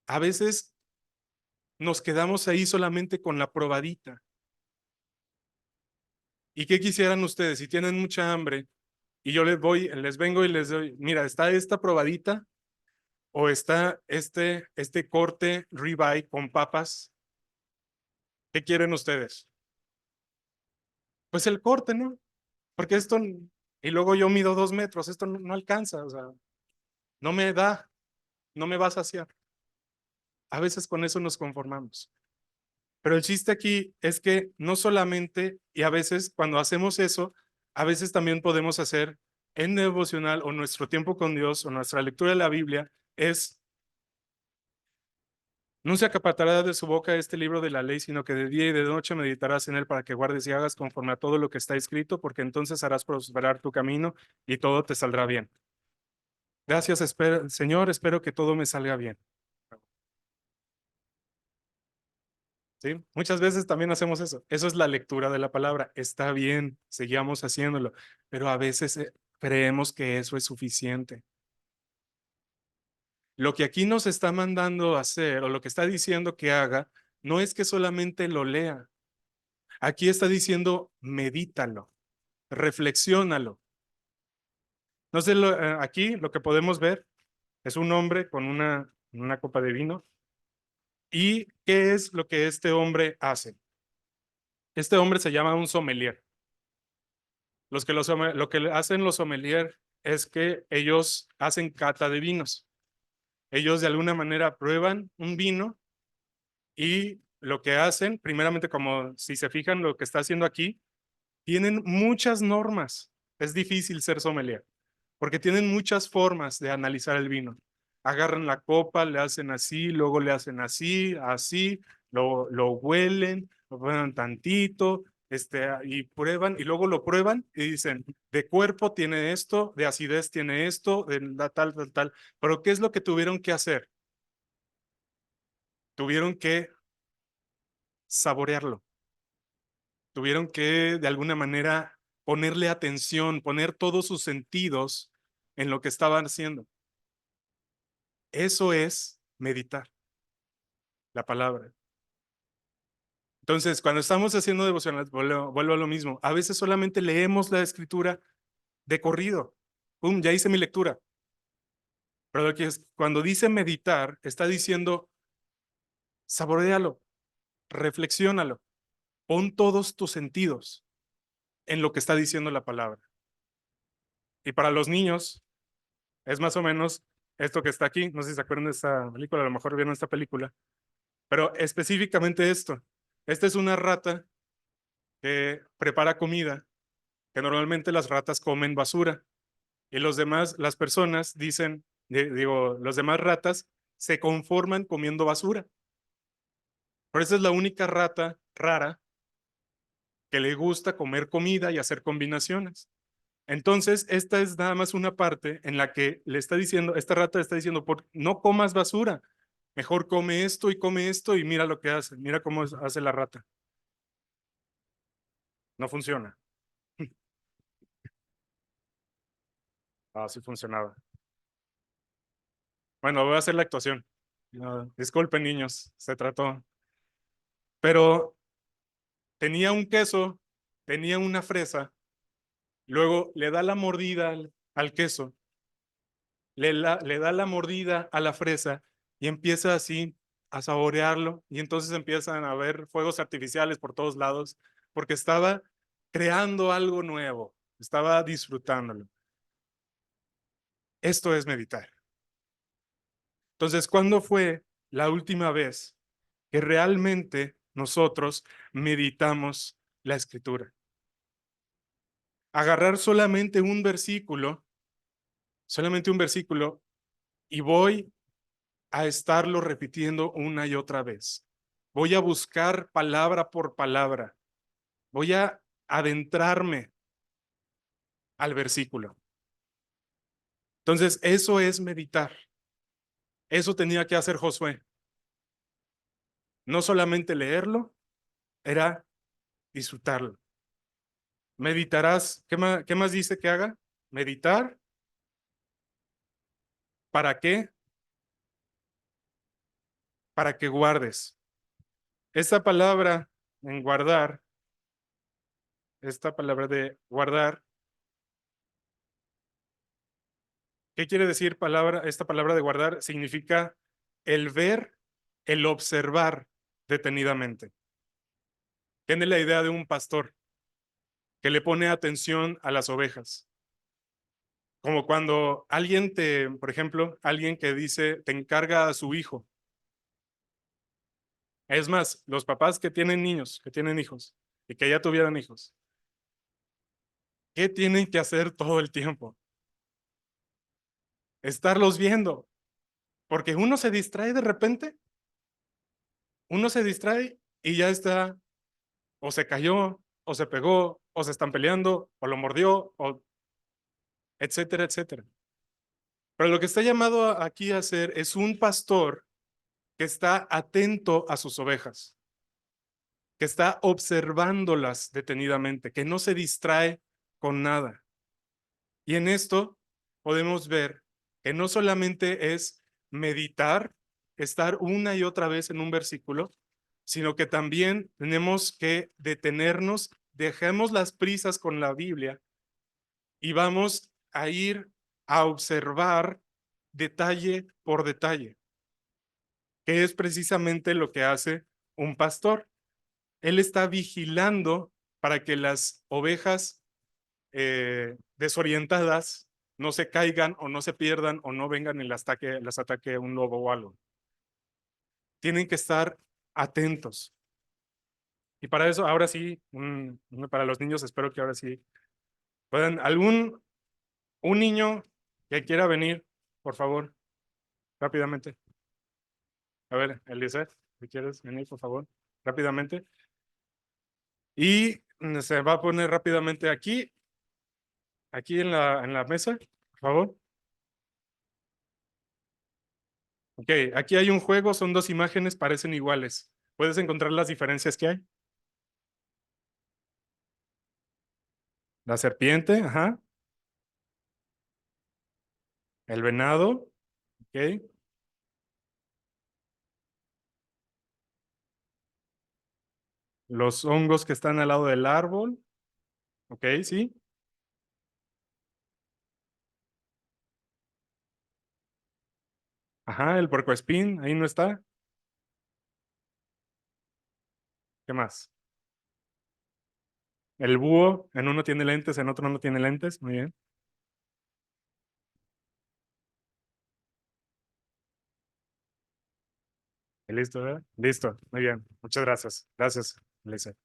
a veces nos quedamos ahí solamente con la probadita. ¿Y qué quisieran ustedes? Si tienen mucha hambre y yo les vengo y les doy, mira, está esta probadita o está este corte ribeye con papas. ¿Qué quieren ustedes? Pues el corte, ¿no? Porque y luego yo mido 2 metros, esto no alcanza, o sea, no me da, no me va a saciar. A veces con eso nos conformamos. Pero el chiste aquí es que no solamente, y a veces cuando hacemos eso, a veces también podemos hacer en devocional o nuestro tiempo con Dios o nuestra lectura de la Biblia es, no se acapatará de su boca este libro de la ley, sino que de día y de noche meditarás en él para que guardes y hagas conforme a todo lo que está escrito, porque entonces harás prosperar tu camino y todo te saldrá bien. Gracias, Señor, espero que todo me salga bien. ¿Sí? Muchas veces también hacemos eso. Eso es la lectura de la palabra. Está bien, seguimos haciéndolo, pero a veces creemos que eso es suficiente. Lo que aquí nos está mandando a hacer o lo que está diciendo que haga, no es que solamente lo lea. Aquí está diciendo, medítalo, reflexiónalo. No sé, aquí lo que podemos ver es un hombre con una copa de vino. ¿Y qué es lo que este hombre hace? Este hombre se llama un sommelier. Lo que hacen los sommelier es que ellos hacen cata de vinos. Ellos de alguna manera prueban un vino y lo que hacen, primeramente, como si se fijan lo que está haciendo aquí, tienen muchas normas. Es difícil ser sommelier porque tienen muchas formas de analizar el vino. Agarran la copa, le hacen así, luego le hacen así, así, lo huelen, lo prueban tantito, y prueban, y luego lo prueban y dicen, de cuerpo tiene esto, de acidez tiene esto, de tal, tal, tal. Pero ¿qué es lo que tuvieron que hacer? Tuvieron que saborearlo, tuvieron que de alguna manera ponerle atención, poner todos sus sentidos en lo que estaban haciendo. Eso es meditar la palabra. Entonces, cuando estamos haciendo devocionales, vuelvo a lo mismo. A veces solamente leemos la escritura de corrido. ¡Pum! Ya hice mi lectura. Pero cuando dice meditar, está diciendo, saboréalo, reflexiónalo, pon todos tus sentidos en lo que está diciendo la palabra. Y para los niños, es más o menos esto que está aquí. No sé si se acuerdan de esta película, a lo mejor vieron esta película, pero específicamente esto. Esta es una rata que prepara comida, que normalmente las ratas comen basura. Y los demás, las personas dicen, digo, los demás ratas se conforman comiendo basura. Pero esa es la única rata rara que le gusta comer comida y hacer combinaciones. Entonces, esta es nada más una parte en la que le está diciendo, esta rata le está diciendo, no comas basura, mejor come esto y mira lo que hace, mira cómo hace la rata. No funciona. Ah, sí funcionaba. Bueno, voy a hacer la actuación. No, disculpen, niños, se trató. Pero tenía un queso, tenía una fresa, luego le da la mordida al queso, le da la mordida a la fresa y empieza así a saborearlo y entonces empiezan a haber fuegos artificiales por todos lados porque estaba creando algo nuevo, estaba disfrutándolo. Esto es meditar. Entonces, ¿cuándo fue la última vez que realmente nosotros meditamos la escritura? Agarrar solamente un versículo, y voy a estarlo repitiendo una y otra vez. Voy a buscar palabra por palabra. Voy a adentrarme al versículo. Entonces, eso es meditar. Eso tenía que hacer Josué. No solamente leerlo, era disfrutarlo. Meditarás. Qué más dice que haga? Meditar. ¿Para qué? Para que guardes. Esta palabra en guardar, esta palabra de guardar, ¿qué quiere decir esta palabra de guardar? Significa el ver, el observar detenidamente. Tiene la idea de un pastor que le pone atención a las ovejas. Como cuando por ejemplo, alguien que dice, te encarga a su hijo. Es más, los papás que tienen niños, que tienen hijos y que ya tuvieran hijos, ¿qué tienen que hacer todo el tiempo? Estarlos viendo, porque uno se distrae de repente, uno se distrae y ya está, o se cayó, o se pegó, o se están peleando, o lo mordió, o etcétera, etcétera. Pero lo que está llamado aquí a hacer es un pastor que está atento a sus ovejas, que está observándolas detenidamente, que no se distrae con nada. Y en esto podemos ver que no solamente es meditar, estar una y otra vez en un versículo, sino que también tenemos que detenernos, dejemos las prisas con la Biblia y vamos a ir a observar detalle por detalle, que es precisamente lo que hace un pastor. Él está vigilando para que las ovejas desorientadas no se caigan o no se pierdan o no vengan y las ataque un lobo o algo. Tienen que estar atentos. Y para eso, ahora sí, para los niños, espero que ahora sí puedan. Un niño que quiera venir, por favor, rápidamente. A ver, Eliezer, si quieres venir, por favor, rápidamente. Y se va a poner rápidamente aquí en la mesa, por favor. Ok, aquí hay un juego, son dos imágenes, parecen iguales. ¿Puedes encontrar las diferencias que hay? La serpiente, ajá. El venado, ok. Los hongos que están al lado del árbol, ok, sí. Ajá, el puercoespín, ahí no está. ¿Qué más? El búho, en uno tiene lentes, en otro no tiene lentes, muy bien. ¿Listo, verdad? Listo, muy bien. Muchas gracias. Gracias, Eliezer.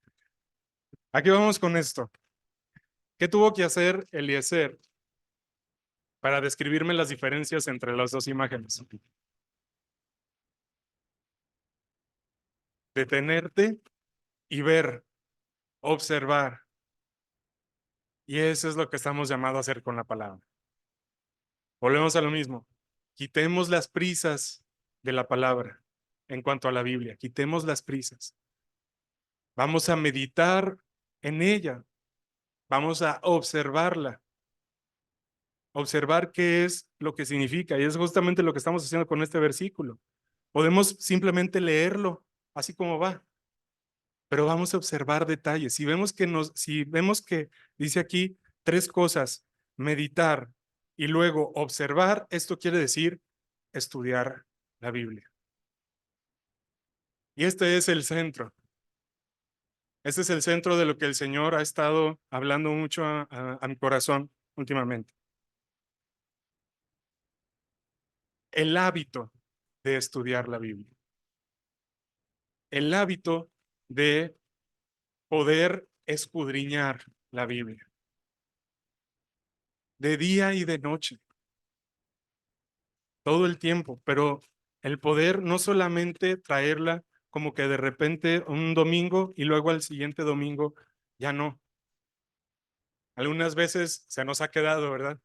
Aquí vamos con esto. ¿Qué tuvo que hacer Eliezer para describirme las diferencias entre las dos imágenes? Detenerte y ver, observar. Y eso es lo que estamos llamados a hacer con la palabra. Volvemos a lo mismo. Quitemos las prisas de la palabra en cuanto a la Biblia. Quitemos las prisas. Vamos a meditar en ella. Vamos a observarla. Observar qué es lo que significa. Y es justamente lo que estamos haciendo con este versículo. Podemos simplemente leerlo así como va, pero vamos a observar detalles. Si vemos que dice aquí tres cosas: meditar y luego observar, esto quiere decir estudiar la Biblia. Y este es el centro. Este es el centro de lo que el Señor ha estado hablando mucho a mi corazón últimamente. El hábito de estudiar la Biblia. El hábito de poder escudriñar la Biblia. De día y de noche. Todo el tiempo, pero el poder no solamente traerla como que de repente un domingo y luego al siguiente domingo ya no. Algunas veces se nos ha quedado, ¿verdad?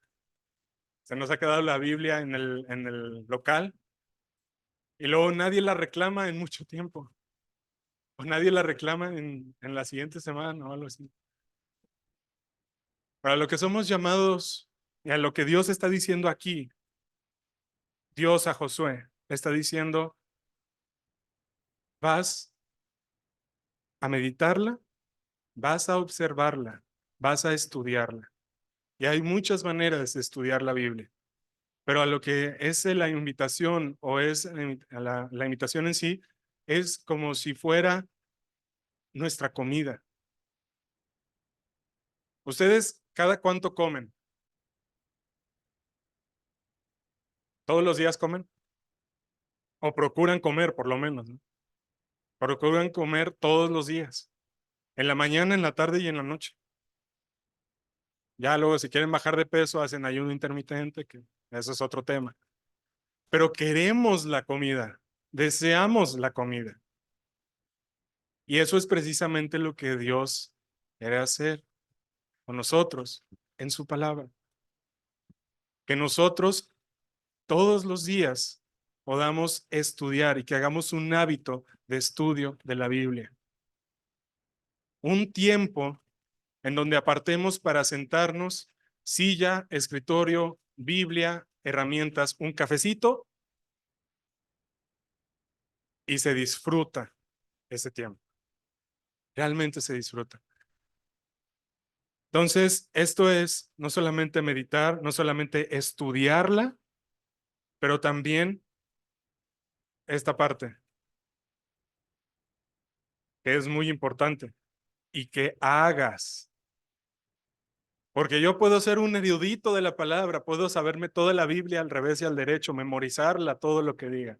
Se nos ha quedado la Biblia en el local y luego nadie la reclama en mucho tiempo o nadie la reclama en la siguiente semana o algo así. Para lo que somos llamados y a lo que Dios está diciendo aquí, Dios a Josué está diciendo: vas a meditarla, vas a observarla, vas a estudiarla. Y hay muchas maneras de estudiar la Biblia, pero a lo que es la invitación o es la invitación en sí, es como si fuera nuestra comida. ¿Ustedes cada cuánto comen? ¿Todos los días comen? O procuran comer, por lo menos, ¿no? Procuran comer todos los días, en la mañana, en la tarde y en la noche. Ya luego, si quieren bajar de peso, hacen ayuno intermitente, que eso es otro tema. Pero queremos la comida, deseamos la comida. Y eso es precisamente lo que Dios quiere hacer con nosotros en su palabra. Que nosotros todos los días podamos estudiar y que hagamos un hábito de estudio de la Biblia. Un tiempo en donde apartemos para sentarnos, silla, escritorio, Biblia, herramientas, un cafecito, y se disfruta ese tiempo. Realmente se disfruta. Entonces, esto es no solamente meditar, no solamente estudiarla, pero también esta parte, que es muy importante, y que hagas. Porque yo puedo ser un erudito de la palabra, puedo saberme toda la Biblia al revés y al derecho, memorizarla, todo lo que diga.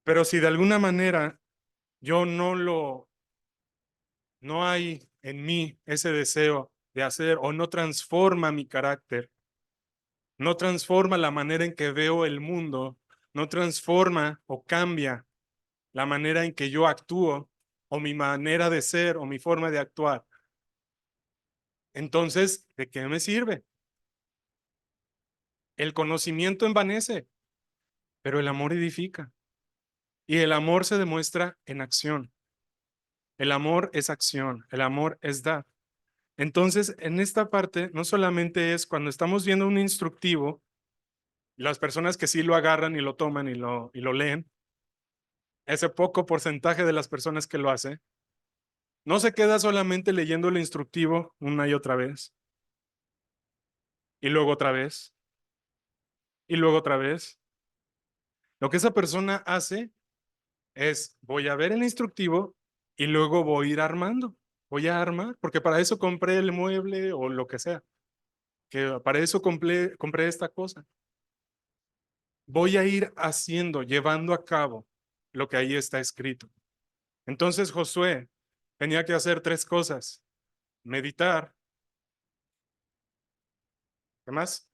Pero si de alguna manera yo no hay en mí ese deseo de hacer o no transforma mi carácter, no transforma la manera en que veo el mundo, no transforma o cambia la manera en que yo actúo o mi manera de ser o mi forma de actuar, entonces, ¿de qué me sirve? El conocimiento envanece, pero el amor edifica. Y el amor se demuestra en acción. El amor es acción, el amor es dar. Entonces, en esta parte, no solamente es cuando estamos viendo un instructivo, las personas que sí lo agarran y lo toman y lo leen, ese poco porcentaje de las personas que lo hace, no se queda solamente leyendo el instructivo una y otra vez, y luego otra vez, y luego otra vez. Lo que esa persona hace es, voy a ver el instructivo y luego voy a ir armando, voy a armar, porque para eso compré el mueble o lo que sea, que para eso compré esta cosa. voy a ir haciendo, llevando a cabo lo que ahí está escrito. Entonces Josué tenía que hacer tres cosas: meditar, ¿qué más?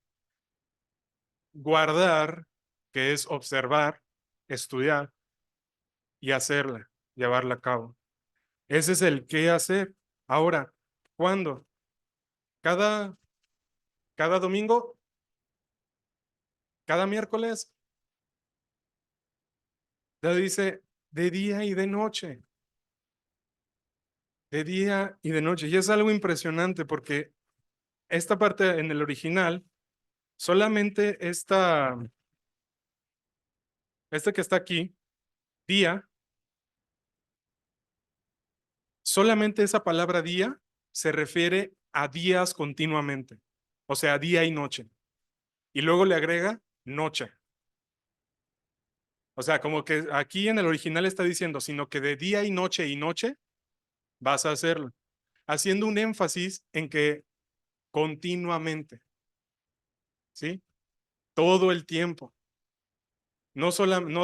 Guardar, que es observar, estudiar, y hacerla, llevarla a cabo. Ese es el qué hacer. Ahora, ¿cuándo? Cada, cada domingo, cada miércoles, ya dice de día y de noche, de día y de noche. Y es algo impresionante porque esta parte en el original, solamente este que está aquí, día, solamente esa palabra día se refiere a días continuamente, o sea, día y noche. Y luego le agrega noche. O sea, como que aquí en el original está diciendo, sino que de día y noche vas a hacerlo, haciendo un énfasis en que continuamente, ¿sí? Todo el tiempo, no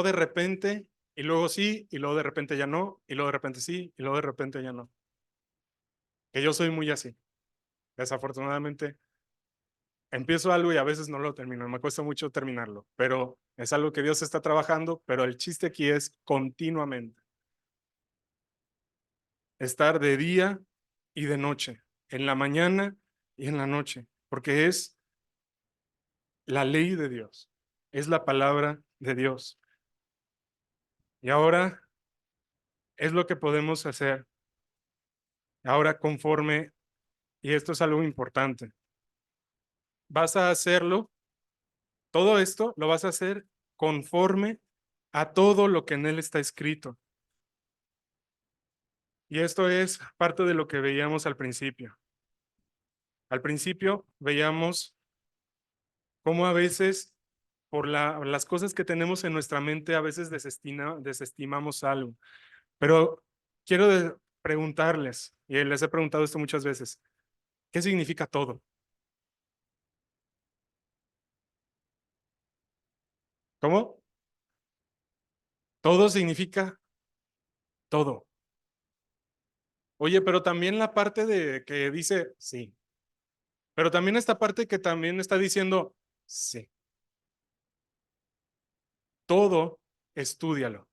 de repente y luego sí, y luego de repente ya no, y luego de repente sí, y luego de repente ya no. Que yo soy muy así. Desafortunadamente, empiezo algo y a veces no lo termino, me cuesta mucho terminarlo, pero es algo que Dios está trabajando, pero el chiste aquí es continuamente. Estar de día y de noche, en la mañana y en la noche, porque es la ley de Dios, es la palabra de Dios. Y ahora es lo que podemos hacer. Ahora conforme, y esto es algo importante, vas a hacerlo, todo esto lo vas a hacer conforme a todo lo que en él está escrito. Y esto es parte de lo que veíamos al principio. Al principio veíamos cómo a veces por las cosas que tenemos en nuestra mente, a veces desestimamos algo. Pero quiero preguntarles, y les he preguntado esto muchas veces, ¿qué significa todo? ¿Cómo? Todo significa todo. Oye, pero también la parte de que dice sí, pero también esta parte que también está diciendo sí. Todo, estúdialo,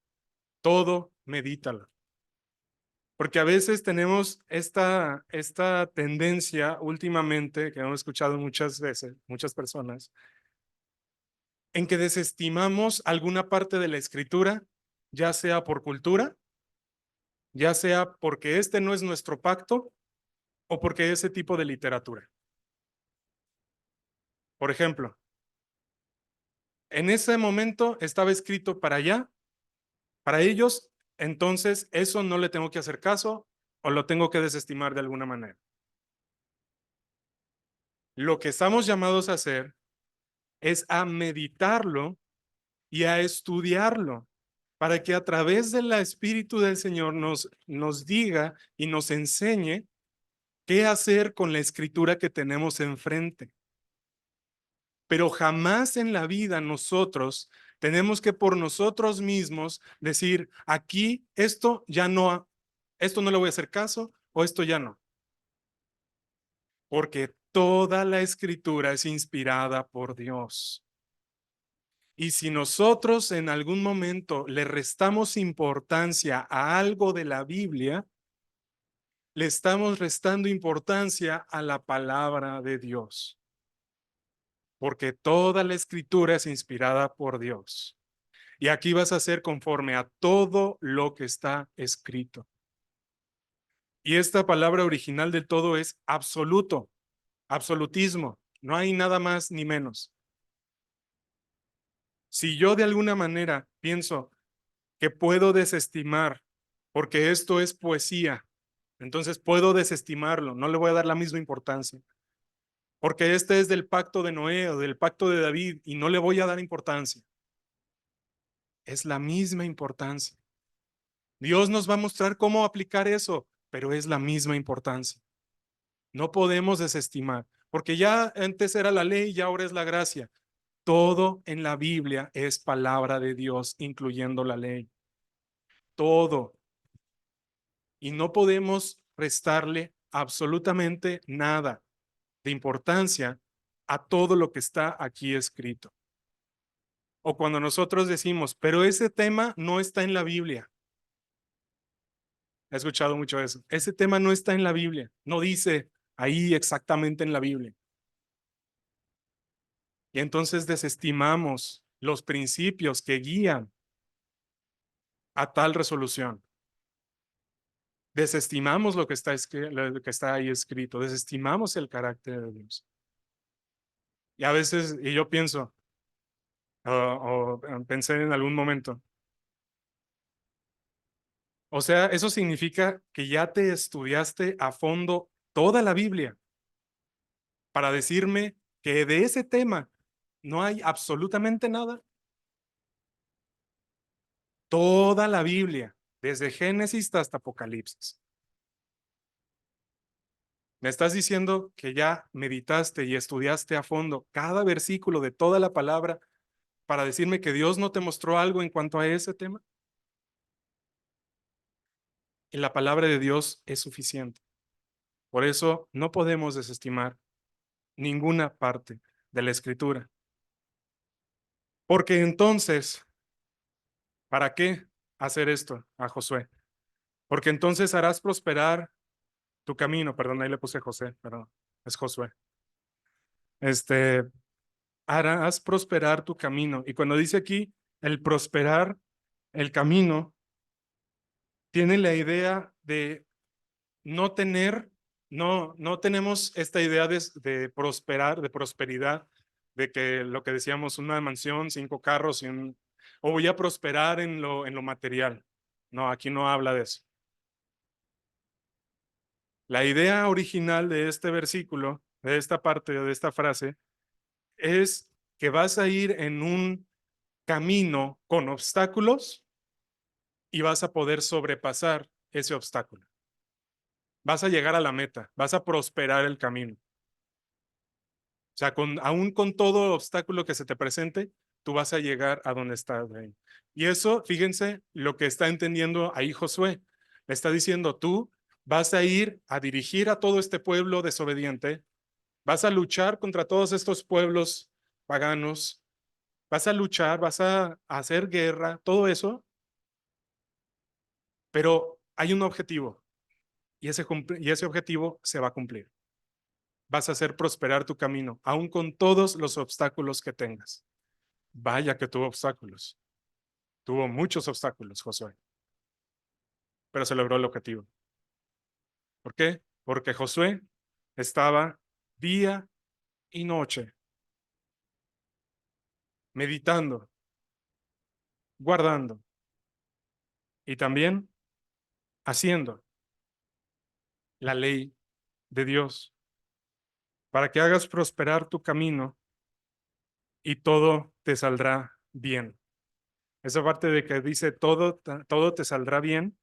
todo, medítalo. Porque a veces tenemos esta tendencia últimamente, que hemos escuchado muchas veces, muchas personas, en que desestimamos alguna parte de la escritura, ya sea por cultura, ya sea porque este no es nuestro pacto o porque ese tipo de literatura. Por ejemplo, en ese momento estaba escrito para allá, para ellos, entonces eso no le tengo que hacer caso o lo tengo que desestimar de alguna manera. Lo que estamos llamados a hacer es a meditarlo y a estudiarlo para que a través del Espíritu del Señor nos diga y nos enseñe qué hacer con la escritura que tenemos enfrente. Pero jamás en la vida nosotros tenemos que por nosotros mismos decir, aquí esto no le voy a hacer caso o esto ya no. Porque toda la escritura es inspirada por Dios. Y si nosotros en algún momento le restamos importancia a algo de la Biblia, le estamos restando importancia a la palabra de Dios, porque toda la escritura es inspirada por Dios. Y aquí vas a hacer conforme a todo lo que está escrito. Y esta palabra original del todo es absoluto, absolutismo. No hay nada más ni menos. Si yo de alguna manera pienso que puedo desestimar, porque esto es poesía, entonces puedo desestimarlo, no le voy a dar la misma importancia. Porque este es del pacto de Noé o del pacto de David y no le voy a dar importancia. Es la misma importancia. Dios nos va a mostrar cómo aplicar eso, pero es la misma importancia. No podemos desestimar, porque ya antes era la ley y ahora es la gracia. Todo en la Biblia es palabra de Dios, incluyendo la ley. Todo. Y no podemos restarle absolutamente nada de importancia a todo lo que está aquí escrito. O cuando nosotros decimos, pero ese tema no está en la Biblia. He escuchado mucho eso. Ese tema no está en la Biblia. No dice ahí exactamente en la Biblia. Y entonces desestimamos los principios que guían a tal resolución. Desestimamos lo que está ahí escrito. Desestimamos el carácter de Dios. Y a veces, y yo pienso, o pensé en algún momento, o sea, eso significa que ya te estudiaste a fondo toda la Biblia para decirme que de ese tema no hay absolutamente nada. Toda la Biblia, desde Génesis hasta Apocalipsis. Me estás diciendo que ya meditaste y estudiaste a fondo cada versículo de toda la palabra para decirme que Dios no te mostró algo en cuanto a ese tema. Y la palabra de Dios es suficiente. Por eso no podemos desestimar ninguna parte de la escritura. Porque entonces, ¿para qué hacer esto a Josué? Porque entonces harás prosperar tu camino. Perdón, ahí le puse José, pero es Josué. Este, harás prosperar tu camino. Y cuando dice aquí el prosperar el camino, tiene la idea de no tener, no tenemos esta idea de prosperar, de prosperidad, de que lo que decíamos, una mansión, 5 carros, o voy a prosperar en lo material. No, aquí no habla de eso. La idea original de este versículo, de esta parte, de esta frase, es que vas a ir en un camino con obstáculos y vas a poder sobrepasar ese obstáculo. Vas a llegar a la meta, vas a prosperar el camino. O sea, aún con todo obstáculo que se te presente, tú vas a llegar a donde estás. Y eso, fíjense, lo que está entendiendo ahí Josué. Le está diciendo, tú vas a ir a dirigir a todo este pueblo desobediente, vas a luchar contra todos estos pueblos paganos, vas a luchar, vas a hacer guerra, todo eso, pero hay un objetivo y ese objetivo se va a cumplir. Vas a hacer prosperar tu camino, aún con todos los obstáculos que tengas. Vaya que tuvo obstáculos. Tuvo muchos obstáculos, Josué, pero se logró el objetivo. ¿Por qué? Porque Josué estaba día y noche meditando, guardando y también haciendo la ley de Dios para que hagas prosperar tu camino y todo te saldrá bien. Esa parte de que dice todo te saldrá bien,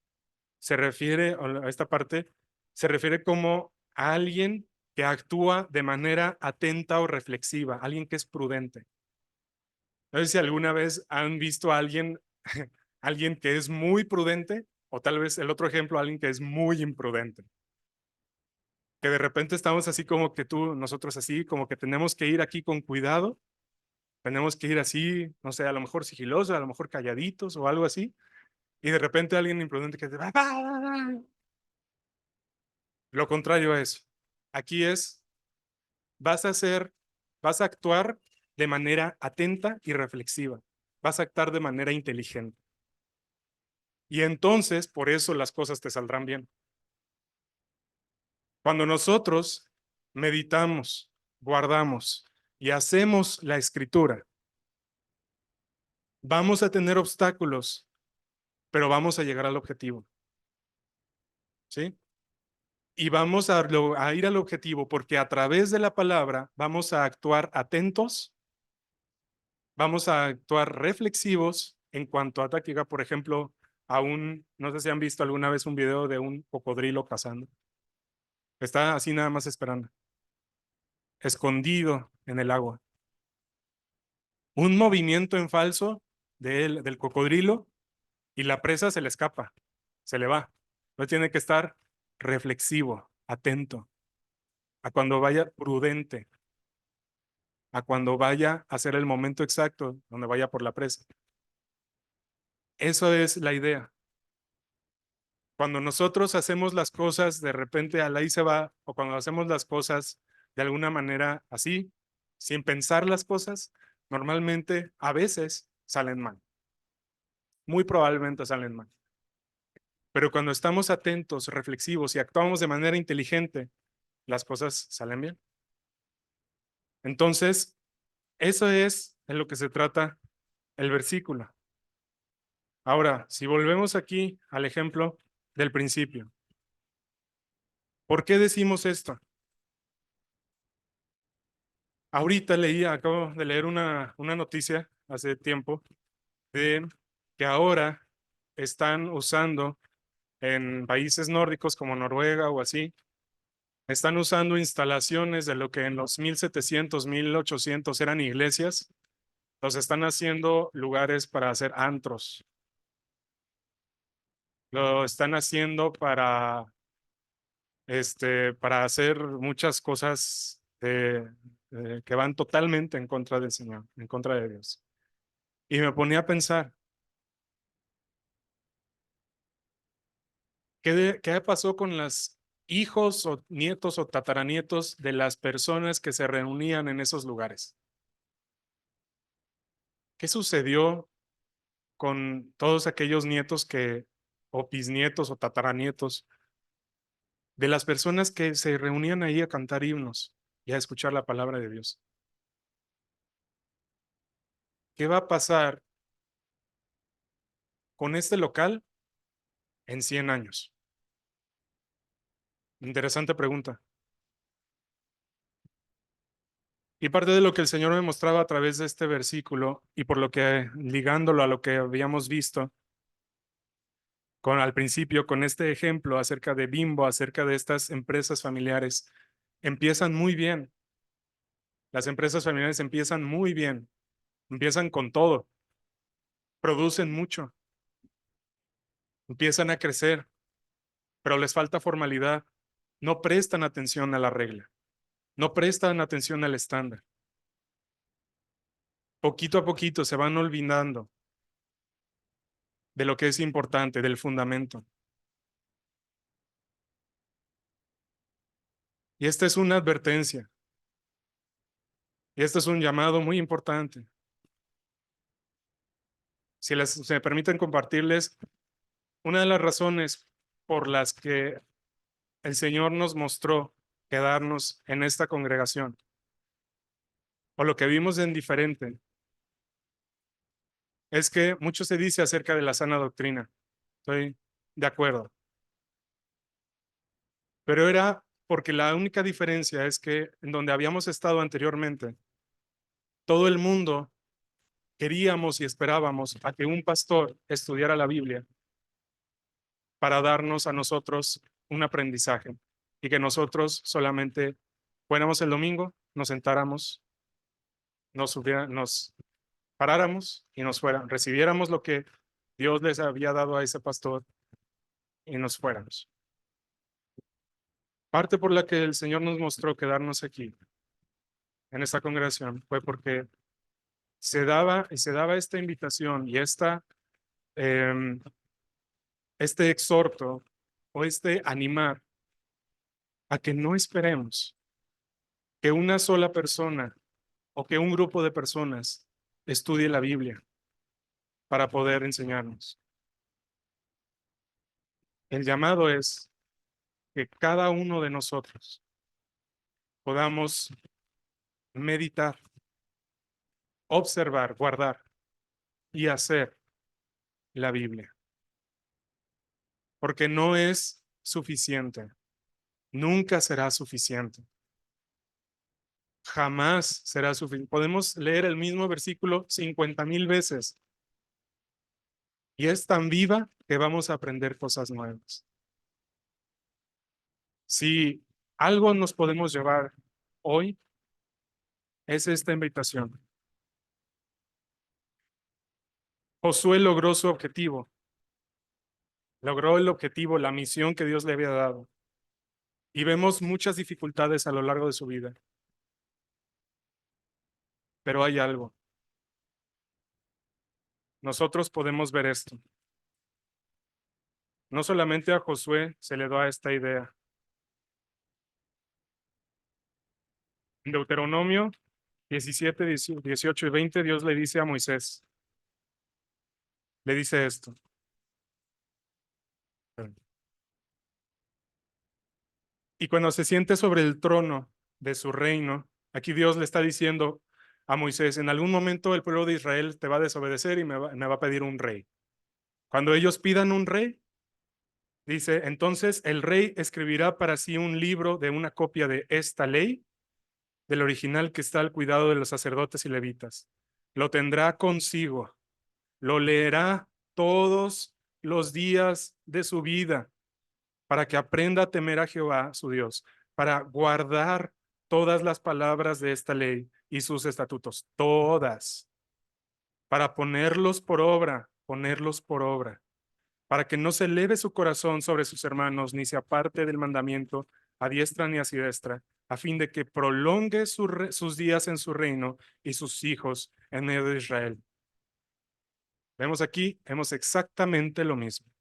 se refiere a esta parte, se refiere como a alguien que actúa de manera atenta o reflexiva, alguien que es prudente. No sé si alguna vez han visto a alguien, alguien que es muy prudente, o tal vez el otro ejemplo, alguien que es muy imprudente. Que de repente estamos así como que nosotros así, como que tenemos que ir aquí con cuidado, tenemos que ir así, no sé, a lo mejor sigilosos, a lo mejor calladitos o algo así, y de repente alguien imprudente que te va, lo contrario a eso. Aquí es, vas a hacer, vas a actuar de manera atenta y reflexiva, vas a actuar de manera inteligente. Y entonces, por eso las cosas te saldrán bien. Cuando nosotros meditamos, guardamos y hacemos la escritura, vamos a tener obstáculos, pero vamos a llegar al objetivo. ¿Sí? Y vamos a ir al objetivo porque a través de la palabra vamos a actuar atentos, vamos a actuar reflexivos en cuanto a táctica. Por ejemplo, no sé si han visto alguna vez un video de un cocodrilo cazando. Está así nada más esperando, escondido en el agua. Un movimiento en falso del cocodrilo y la presa se le escapa, se le va. No tiene que estar reflexivo, atento, a cuando vaya prudente, a cuando vaya a ser el momento exacto donde vaya por la presa. Eso es la idea. Cuando nosotros hacemos las cosas de repente al ahí se va, o cuando hacemos las cosas de alguna manera así, sin pensar las cosas, normalmente a veces salen mal. Muy probablemente salen mal. Pero cuando estamos atentos, reflexivos y actuamos de manera inteligente, las cosas salen bien. Entonces, eso es en lo que se trata el versículo. Ahora, si volvemos aquí al ejemplo del principio, ¿por qué decimos esto? Ahorita acabo de leer una noticia hace tiempo de que ahora están usando en países nórdicos como Noruega o así, están usando instalaciones de lo que en los 1700, 1800 eran iglesias, los están haciendo lugares para hacer antros, lo están haciendo para hacer muchas cosas que van totalmente en contra del Señor, en contra de Dios. Y me ponía a pensar, ¿qué pasó con los hijos o nietos o tataranietos de las personas que se reunían en esos lugares? ¿Qué sucedió con todos aquellos nietos o bisnietos o tataranietos de las personas que se reunían ahí a cantar himnos y a escuchar la palabra de Dios? ¿Qué va a pasar con este local en 100 años? Interesante pregunta. Y parte de lo que el Señor me mostraba a través de este versículo y por lo que ligándolo a lo que habíamos visto al principio con este ejemplo acerca de Bimbo, acerca de estas empresas familiares, empiezan muy bien. Las empresas familiares empiezan muy bien, empiezan con todo, producen mucho, empiezan a crecer, pero les falta formalidad, no prestan atención a la regla, no prestan atención al estándar. Poquito a poquito se van olvidando de lo que es importante, del fundamento. Y esta es una advertencia, y este es un llamado muy importante. Si se me permiten compartirles, una de las razones por las que el Señor nos mostró quedarnos en esta congregación, o lo que vimos en diferente, es que mucho se dice acerca de la sana doctrina. Estoy de acuerdo. Pero era porque la única diferencia es que en donde habíamos estado anteriormente, todo el mundo queríamos y esperábamos a que un pastor estudiara la Biblia para darnos a nosotros un aprendizaje y que nosotros solamente fuéramos el domingo, nos sentáramos, nos paráramos y nos fueran, recibiéramos lo que Dios les había dado a ese pastor y nos fuéramos. Parte por la que el Señor nos mostró quedarnos aquí en esta congregación fue porque se daba esta invitación y em, este exhorto o este animar a que no esperemos que una sola persona o que un grupo de personas estudie la Biblia para poder enseñarnos. El llamado es que cada uno de nosotros podamos meditar, observar, guardar y hacer la Biblia, porque no es suficiente, nunca será suficiente, jamás será suficiente. Podemos leer el mismo versículo 50,000 veces y es tan viva que vamos a aprender cosas nuevas. Si algo nos podemos llevar hoy, es esta invitación. Josué logró su objetivo, logró el objetivo, la misión que Dios le había dado. Y vemos muchas dificultades a lo largo de su vida. Pero hay algo. Nosotros podemos ver esto. No solamente a Josué se le da esta idea. En Deuteronomio 17, 18 y 20, Dios le dice a Moisés, le dice esto. Y cuando se siente sobre el trono de su reino, aquí Dios le está diciendo a Moisés, en algún momento el pueblo de Israel te va a desobedecer y me va a pedir un rey. Cuando ellos pidan un rey, dice, entonces el rey escribirá para sí un libro de una copia de esta ley, del original que está al cuidado de los sacerdotes y levitas. Lo tendrá consigo, lo leerá todos los días de su vida para que aprenda a temer a Jehová, su Dios, para guardar todas las palabras de esta ley y sus estatutos, todas, para ponerlos por obra, para que no se eleve su corazón sobre sus hermanos, ni se aparte del mandamiento a diestra ni a siniestra, a fin de que prolongue sus días en su reino y sus hijos en medio de Israel. Vemos exactamente lo mismo.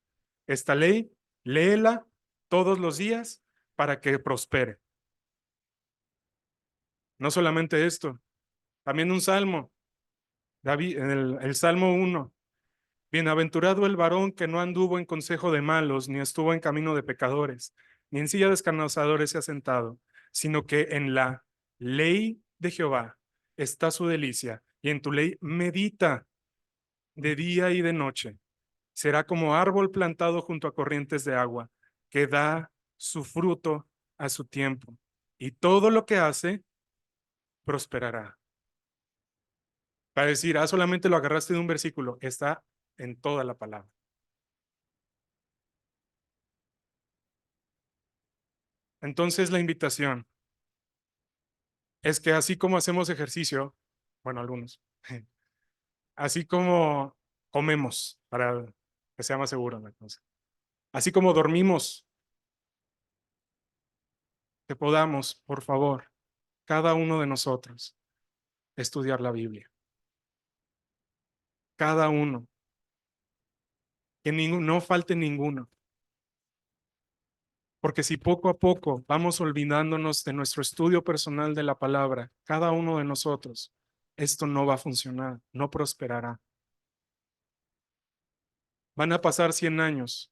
Esta ley, léela todos los días para que prospere. No solamente esto, también un salmo, David, en el Salmo 1. Bienaventurado el varón que no anduvo en consejo de malos, ni estuvo en camino de pecadores, ni en silla de escarnecedores se ha sentado, sino que en la ley de Jehová está su delicia, y en tu ley medita de día y de noche. Será como árbol plantado junto a corrientes de agua, que da su fruto a su tiempo, y todo lo que hace prosperará. Para decir, solamente lo agarraste de un versículo, está en toda la palabra. Entonces la invitación es que así como hacemos ejercicio, bueno, algunos, así como comemos para que sea más seguro, ¿no? Entonces, así como dormimos, que podamos, por favor, cada uno de nosotros, estudiar la Biblia. Cada uno. Que no falte ninguno. Porque si poco a poco vamos olvidándonos de nuestro estudio personal de la palabra, cada uno de nosotros, esto no va a funcionar, no prosperará. Van a pasar 100 años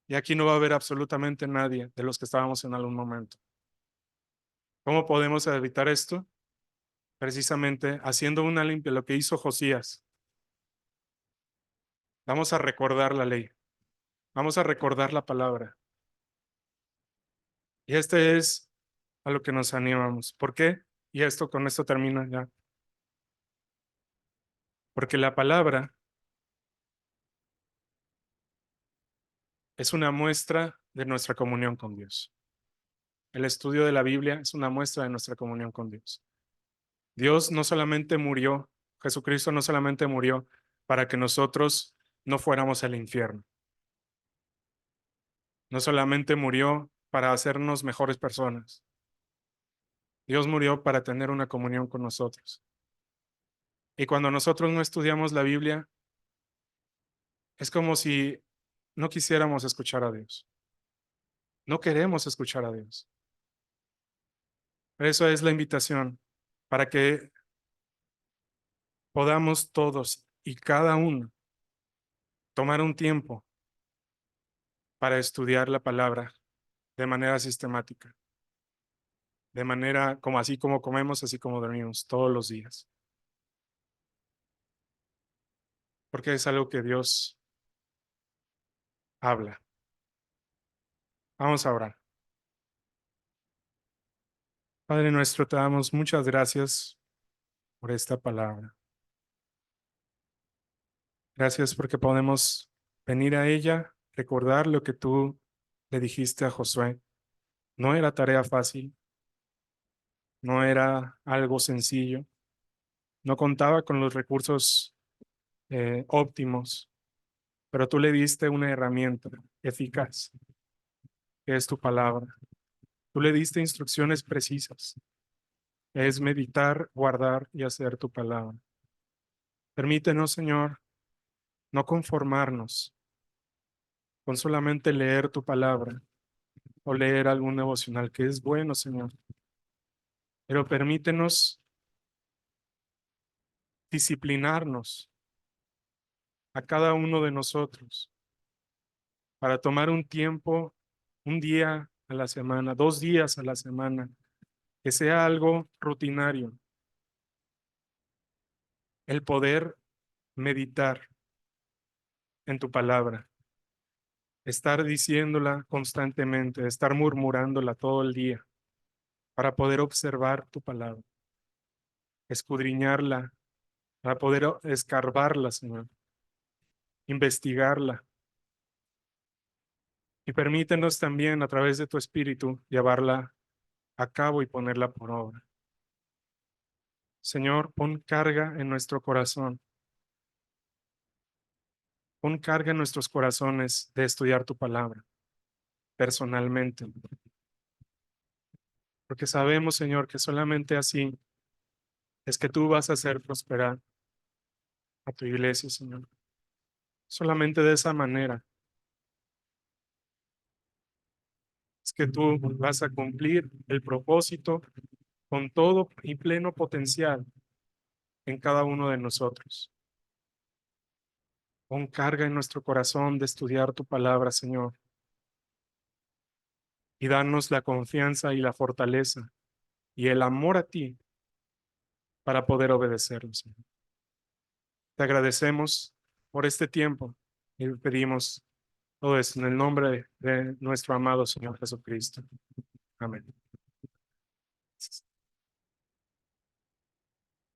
y aquí no va a haber absolutamente nadie de los que estábamos en algún momento. ¿Cómo podemos evitar esto? Precisamente haciendo una limpia, lo que hizo Josías. Vamos a recordar la ley, vamos a recordar la palabra. Y este es a lo que nos animamos. ¿Por qué? Y con esto termino ya. Porque la palabra es una muestra de nuestra comunión con Dios. El estudio de la Biblia es una muestra de nuestra comunión con Dios. Dios no solamente murió, Jesucristo no solamente murió para que nosotros no fuéramos al infierno. No solamente murió para hacernos mejores personas. Dios murió para tener una comunión con nosotros. Y cuando nosotros no estudiamos la Biblia, es como si no quisiéramos escuchar a Dios. No queremos escuchar a Dios. Eso es la invitación para que podamos todos y cada uno tomar un tiempo para estudiar la palabra de manera sistemática, de manera como así como comemos, así como dormimos todos los días. Porque es algo que Dios habla. Vamos a orar. Padre nuestro, te damos muchas gracias por esta palabra. Gracias porque podemos venir a ella, recordar lo que tú le dijiste a Josué. No era tarea fácil, no era algo sencillo, no contaba con los recursos óptimos, pero tú le diste una herramienta eficaz, que es tu palabra. Tú le diste instrucciones precisas, que es meditar, guardar y hacer tu palabra. Permítenos, Señor, no conformarnos con solamente leer tu palabra o leer algún devocional, que es bueno, Señor, pero permítenos disciplinarnos a cada uno de nosotros para tomar un tiempo, un día a la semana, 2 días a la semana, que sea algo rutinario, el poder meditar en tu palabra, estar diciéndola constantemente, estar murmurándola todo el día, para poder observar tu palabra, escudriñarla, para poder escarbarla, Señor, investigarla. Y permítenos también a través de tu Espíritu llevarla a cabo y ponerla por obra. Señor, pon carga en nuestro corazón, pon carga en nuestros corazones de estudiar tu palabra personalmente, porque sabemos, Señor, que solamente así es que tú vas a hacer prosperar a tu iglesia, Señor. Solamente de esa manera es que tú vas a cumplir el propósito con todo y pleno potencial en cada uno de nosotros. Pon carga en nuestro corazón de estudiar tu palabra, Señor, y danos la confianza y la fortaleza y el amor a ti para poder obedecerlo, Señor. Te agradecemos por este tiempo y pedimos todo esto en el nombre de nuestro amado Señor Jesucristo. Amén.